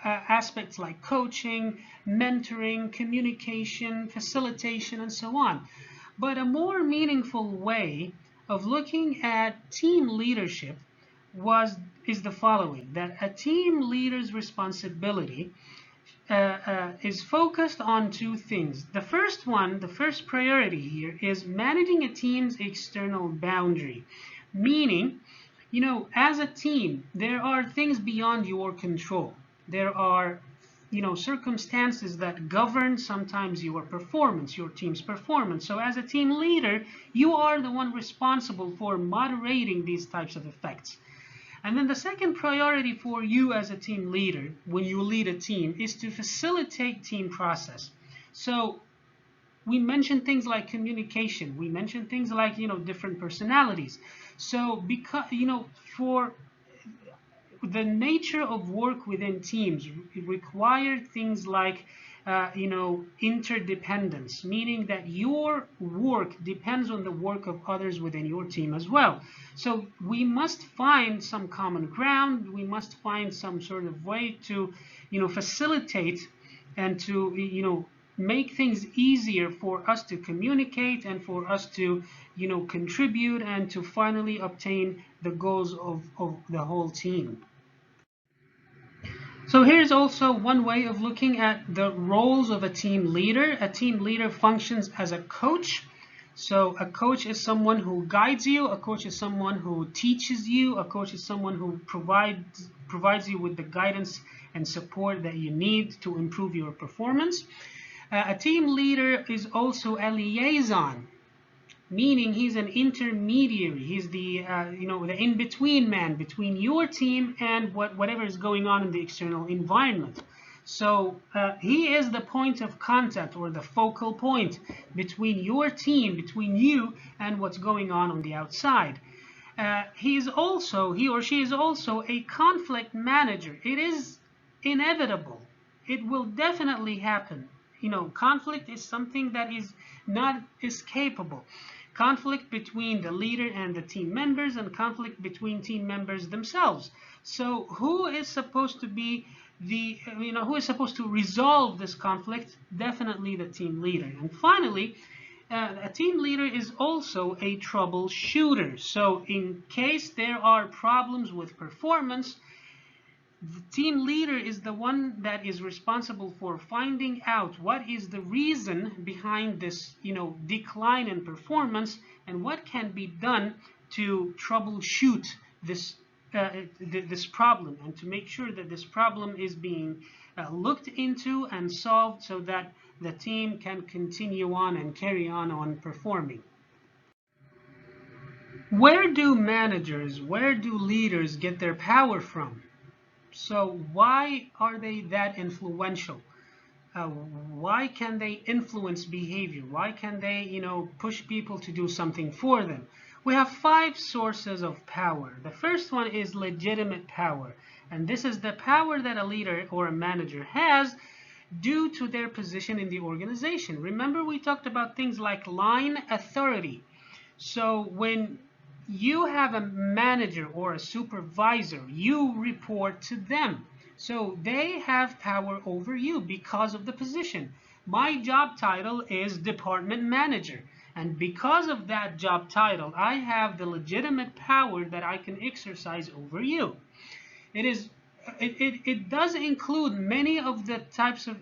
aspects like coaching, mentoring, communication, facilitation, and so on. But a more meaningful way of looking at team leadership is the following: that a team leader's responsibility is focused on two things. The first priority here is managing a team's external boundary, meaning, as a team, there are things beyond your control. There are circumstances that govern sometimes your performance, your team's performance. So as a team leader, you are the one responsible for moderating these types of effects. And then the second priority for you as a team leader when you lead a team is to facilitate team process. So we mentioned things like communication. We mentioned things like, different personalities. So because, for the nature of work within teams require things like interdependence, meaning that your work depends on the work of others within your team as well. So we must find some common ground. We must find some sort of way to facilitate and to make things easier for us to communicate and for us to contribute and to finally obtain the goals of the whole team. So here's also one way of looking at the roles of a team leader. A team leader functions as a coach. So a coach is someone who guides you. A coach is someone who teaches you. A coach is someone who provides you with the guidance and support that you need to improve your performance. A team leader is also a liaison, meaning he's an intermediary. He's the the in-between man between your team and whatever is going on in the external environment. So he is the point of contact, or the focal point between your team, between you and what's going on the outside. He or she is also a conflict manager. It is inevitable. It will definitely happen. Conflict is something that is not escapable. Conflict between the leader and the team members, and conflict between team members themselves. So who is supposed to be who is supposed to resolve this conflict? Definitely the team leader. And finally, a team leader is also a troubleshooter. So in case there are problems with performance, the team leader is the one that is responsible for finding out what is the reason behind this, decline in performance, and what can be done to troubleshoot this problem, and to make sure that this problem is being looked into and solved, so that the team can continue on and carry on performing. Where do leaders get their power from? So why are they that influential? Why can they influence behavior? Why can they, push people to do something for them? We have 5 sources of power. The first one is legitimate power. And this is the power that a leader or a manager has due to their position in the organization. Remember, we talked about things like line authority. So when you have a manager or a supervisor, you report to them. So they have power over you because of the position. My job title is department manager. And because of that job title, I have the legitimate power that I can exercise over you. It does include many of the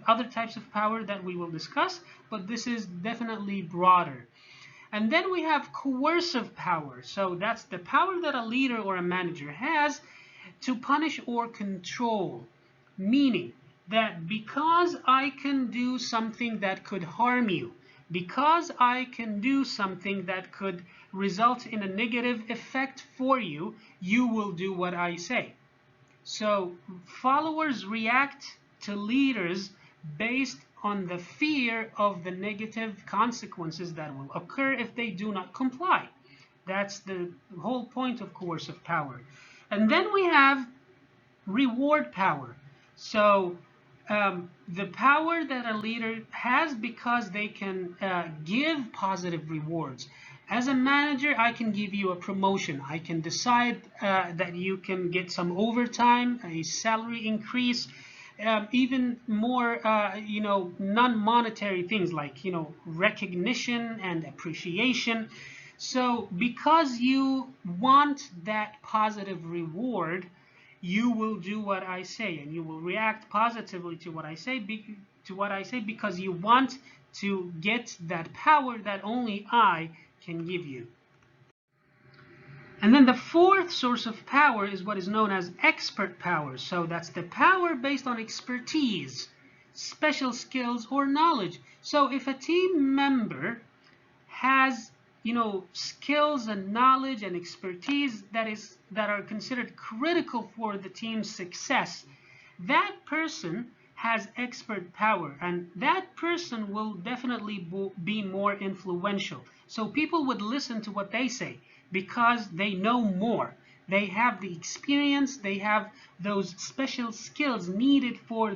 other types of power that we will discuss, but this is definitely broader. And then we have coercive power. So that's the power that a leader or a manager has to punish or control, meaning that because I can do something that could harm you, because I can do something that could result in a negative effect for you, you will do what I say. So followers react to leaders based on the fear of the negative consequences that will occur if they do not comply. That's the whole point of coercive power. And then we have reward power. So the power that a leader has because they can give positive rewards. As a manager, I can give you a promotion. I can decide that you can get some overtime, a salary increase, even more, non-monetary things like, recognition and appreciation. So because you want that positive reward, you will do what I say, and you will react positively to what I say, because you want to get that power that only I can give you. And then the 4th source of power is what is known as expert power. So that's the power based on expertise. special skills or knowledge. So if a team member has, skills and knowledge and expertise that are considered critical for the team's success, that person has expert power, and that person will definitely be more influential. So people would listen to what they say because they know more. They have the experience, they have those special skills needed for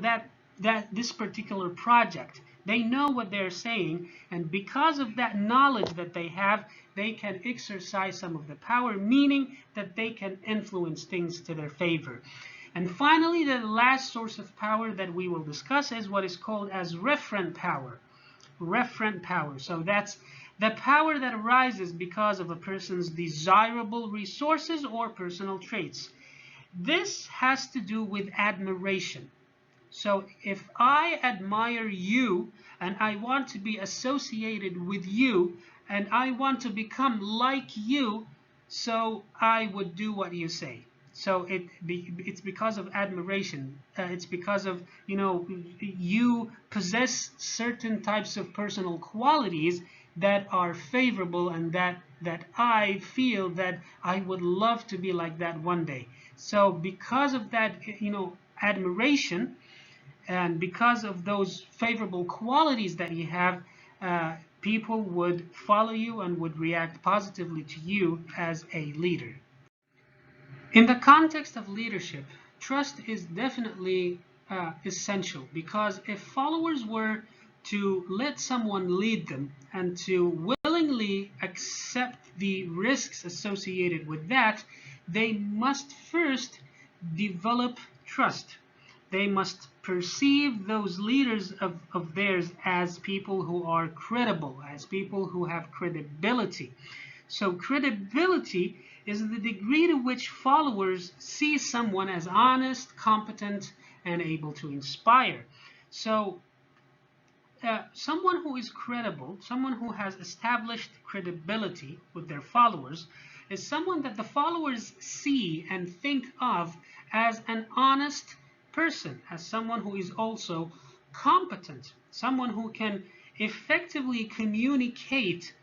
this particular project. They know what they're saying, and because of that knowledge that they have, they can exercise some of the power, meaning that they can influence things to their favor. And finally, the last source of power that we will discuss is what is called as referent power. Referent power. So that's the power that arises because of a person's desirable resources or personal traits. This has to do with admiration. So if I admire you and I want to be associated with you and I want to become like you, so I would do what you say. So it's because of admiration. It's because of, you possess certain types of personal qualities that are favorable, and that I feel that I would love to be like that one day. So because of that, admiration, and because of those favorable qualities that you have, people would follow you and would react positively to you as a leader. In the context of leadership, trust is definitely essential, because if followers were to let someone lead them and to willingly accept the risks associated with that, they must first develop trust. They must perceive those leaders of theirs as people who are credible, as people who have credibility. So credibility is the degree to which followers see someone as honest, competent, and able to inspire. So someone who is credible, someone who has established credibility with their followers, is someone that the followers see and think of as an honest person, as someone who is also competent, someone who can effectively communicate,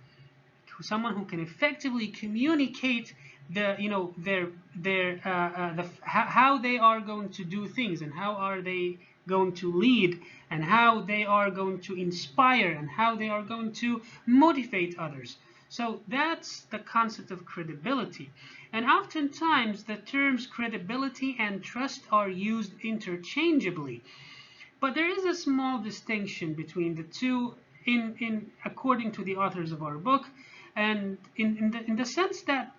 how they are going to do things, and how are they going to lead, and how they are going to inspire, and how they are going to motivate others. So that's the concept of credibility. And oftentimes the terms credibility and trust are used interchangeably. But there is a small distinction between the two according to the authors of our book, and in the sense that,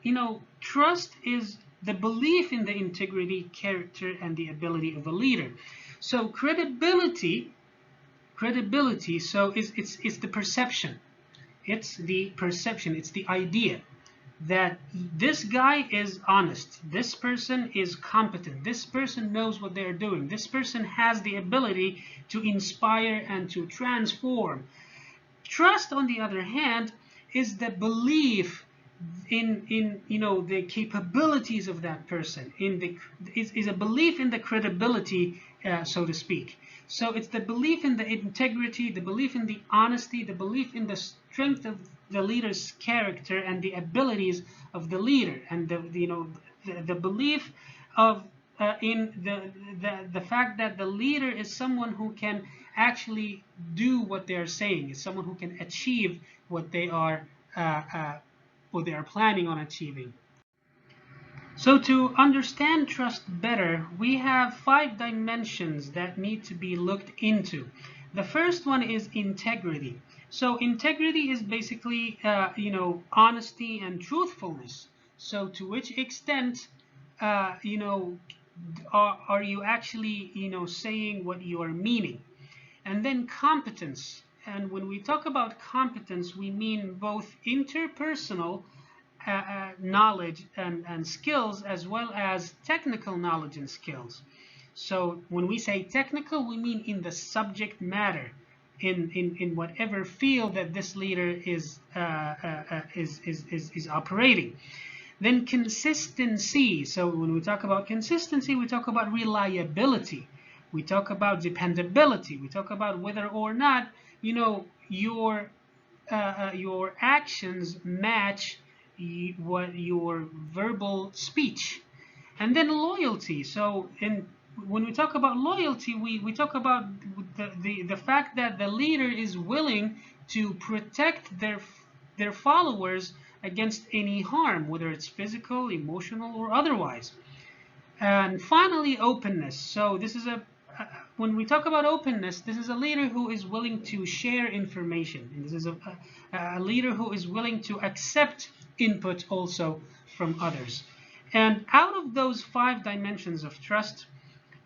trust is the belief in the integrity, character, and the ability of a leader. So credibility, so it's the perception. It's the perception, it's the idea that this guy is honest, this person is competent, this person knows what they're doing, this person has the ability to inspire and to transform. Trust, on the other hand, is the belief in the capabilities of that person, is a belief in the credibility, so to speak. So it's the belief in the integrity, the belief in the honesty, the belief in the strength of the leader's character and the abilities of the leader, and the belief of in the fact that the leader is someone who can actually do what they're saying, is someone who can achieve what they are planning on achieving. So to understand trust better, we have 5 dimensions that need to be looked into. The first one is integrity. So integrity is basically, honesty and truthfulness. So to which extent, are you actually, saying what you are meaning? And then competence. And when we talk about competence, we mean both interpersonal knowledge and skills, as well as technical knowledge and skills. So when we say technical, we mean in the subject matter, in whatever field that this leader is operating. Then consistency. So when we talk about consistency, we talk about reliability. We talk about dependability. We talk about whether or not, you know, your actions match what your verbal speech. And then loyalty. So when we talk about loyalty, we talk about the fact that the leader is willing to protect their followers against any harm, whether it's physical, emotional, or otherwise. And finally, openness. So this is when we talk about openness, this is a leader who is willing to share information. And this is a leader who is willing to accept input also from others. And out of those 5 dimensions of trust,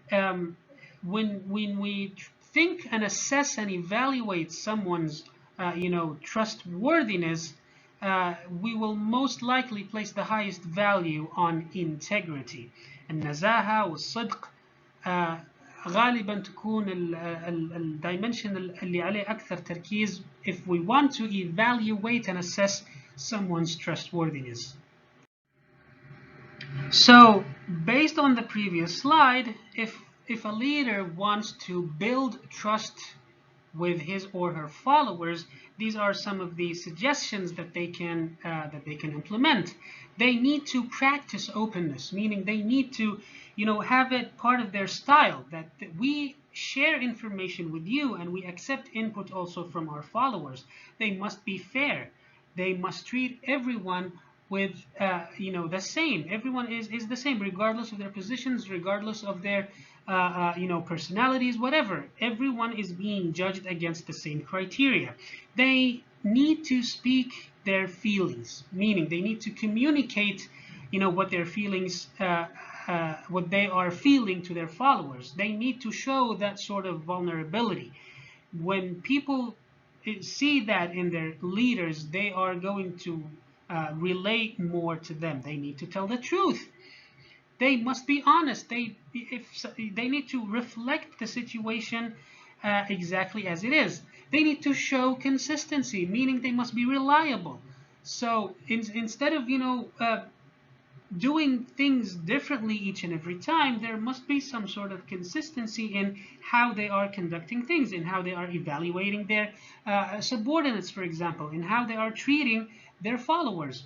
when we think and assess and evaluate someone's trustworthiness, we will most likely place the highest value on integrity. النزاهة والصدق غالبا تكون الدايمنشن اللي عليه أكثر تركيز if we want to evaluate and assess someone's trustworthiness. So based on the previous slide, if a leader wants to build trust with his or her followers, these are some of the suggestions that they can implement. They need to practice openness, meaning they need to, have it part of their style, that we share information with you and we accept input also from our followers. They must be fair. They must treat everyone with the same. Everyone is the same, regardless of their positions, regardless of their personalities, whatever. Everyone is being judged against the same criteria. They need to speak their feelings, meaning they need to communicate what their feelings, what they are feeling to their followers. They need to show that sort of vulnerability. When people see that in their leaders, they are going to relate more to them. They need to tell the truth. They must be honest. They need to reflect the situation exactly as it is. They need to show consistency, meaning they must be reliable. So instead of doing things differently each and every time, there must be some sort of consistency in how they are conducting things, in how they are evaluating their subordinates, for example, in how they are treating their followers.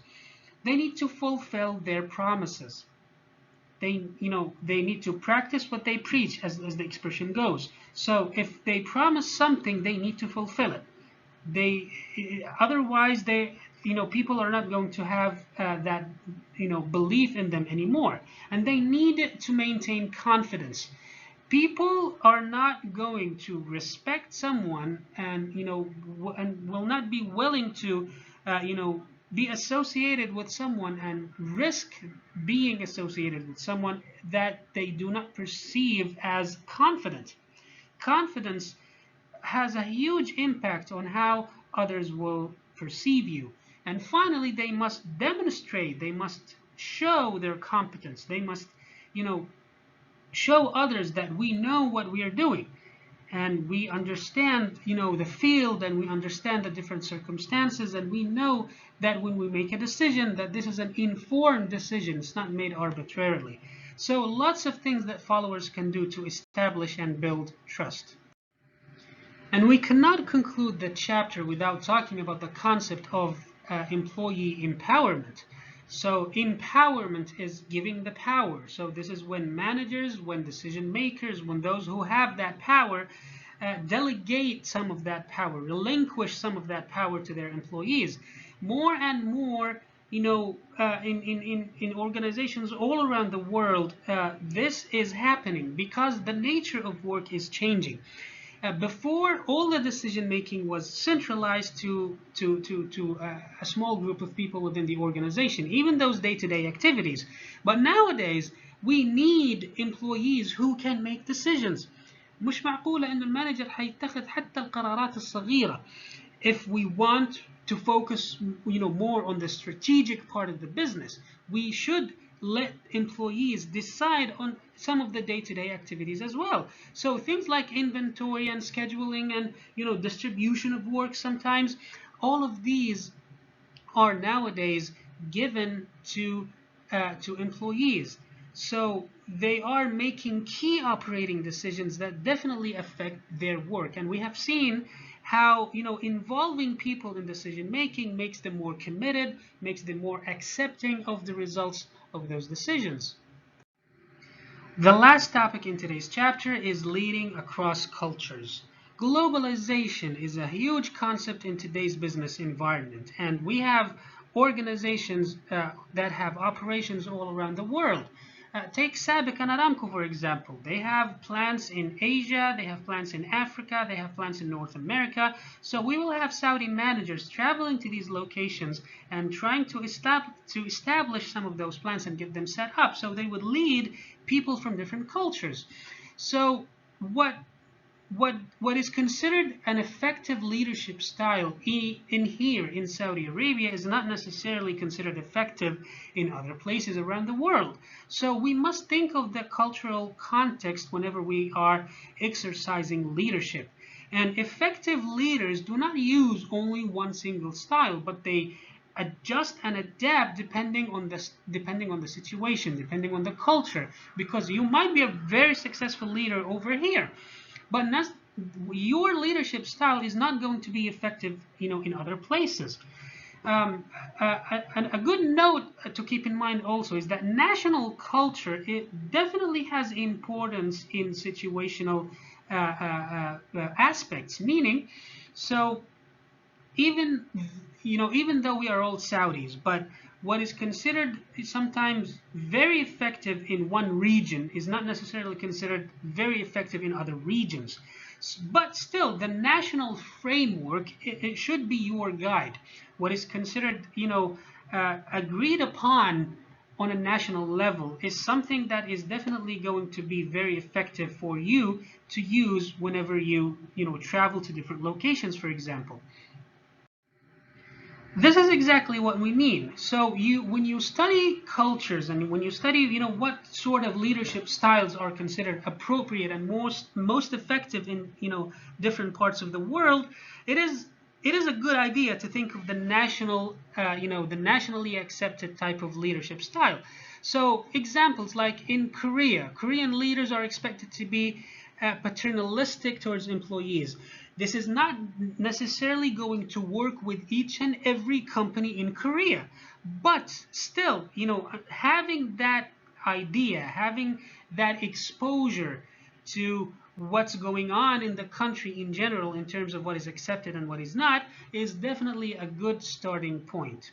They need to fulfill their promises. They need to practice what they preach, as the expression goes. So if they promise something, they need to fulfill it. Otherwise, people are not going to have that belief in them anymore, and they need to maintain confidence. People are not going to respect someone and will not be willing to be associated with someone and risk being associated with someone that they do not perceive as confident. Confidence has a huge impact on how others will perceive you. And finally, they must demonstrate, they must show their competence. They must, show others that we know what we are doing. And we understand, the field, and we understand the different circumstances, and we know that when we make a decision, that this is an informed decision. It's not made arbitrarily. So lots of things that followers can do to establish and build trust. And we cannot conclude the chapter without talking about the concept of employee empowerment. So empowerment is giving the power. So this is when managers, when decision makers, when those who have that power delegate some of that power, relinquish some of that power to their employees. More and more, in organizations all around the world, this is happening because the nature of work is changing. Before, all the decision making was centralized to a small group of people within the organization, even those day-to-day activities. But nowadays, we need employees who can make decisions. مش معقولة إنه المانجر حيتخذ حتى القرارات الصغيرة. If we want to focus, more on the strategic part of the business, we should let employees decide on some of the day-to-day activities as well. So things like inventory and scheduling and distribution of work, sometimes all of these are nowadays given to employees. So they are making key operating decisions that definitely affect their work. And we have seen how, involving people in decision making makes them more committed, makes them more accepting of the results of those decisions. The last topic in today's chapter is leading across cultures. Globalization is a huge concept in today's business environment, and we have organizations that have operations all around the world. Take Sabic and Aramco, for example. They have plants in Asia, they have plants in Africa, they have plants in North America. So we will have Saudi managers traveling to these locations and trying to establish some of those plants and get them set up. So they would lead people from different cultures. So what is considered an effective leadership style in here in Saudi Arabia is not necessarily considered effective in other places around the world. So we must think of the cultural context whenever we are exercising leadership. And effective leaders do not use only one single style, but they adjust and adapt depending on the situation, depending on the culture, because you might be a very successful leader over here, but your leadership style is not going to be effective, in other places. And a good note to keep in mind also is that national culture, it definitely has importance in situational aspects. Meaning, so even though we are all Saudis, but what is considered sometimes very effective in one region is not necessarily considered very effective in other regions. But still, the national framework, it should be your guide. What is considered, agreed upon on a national level is something that is definitely going to be very effective for you to use whenever you travel to different locations, for example. This is exactly what we mean. So when you study cultures and when you study, what sort of leadership styles are considered appropriate and most effective in, different parts of the world, it is a good idea to think of the national, the nationally accepted type of leadership style. So examples like in Korea, Korean leaders are expected to be paternalistic towards employees. This is not necessarily going to work with each and every company in Korea, but still, having that idea, having that exposure to what's going on in the country in general in terms of what is accepted and what is not is definitely a good starting point.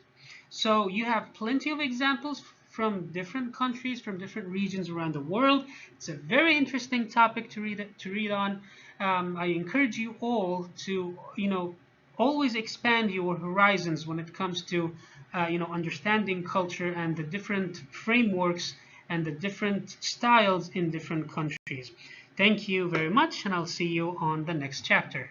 So you have plenty of examples from different countries, from different regions around the world. It's a very interesting topic to read on. I encourage you all to, always expand your horizons when it comes to, understanding culture and the different frameworks and the different styles in different countries. Thank you very much, and I'll see you on the next chapter.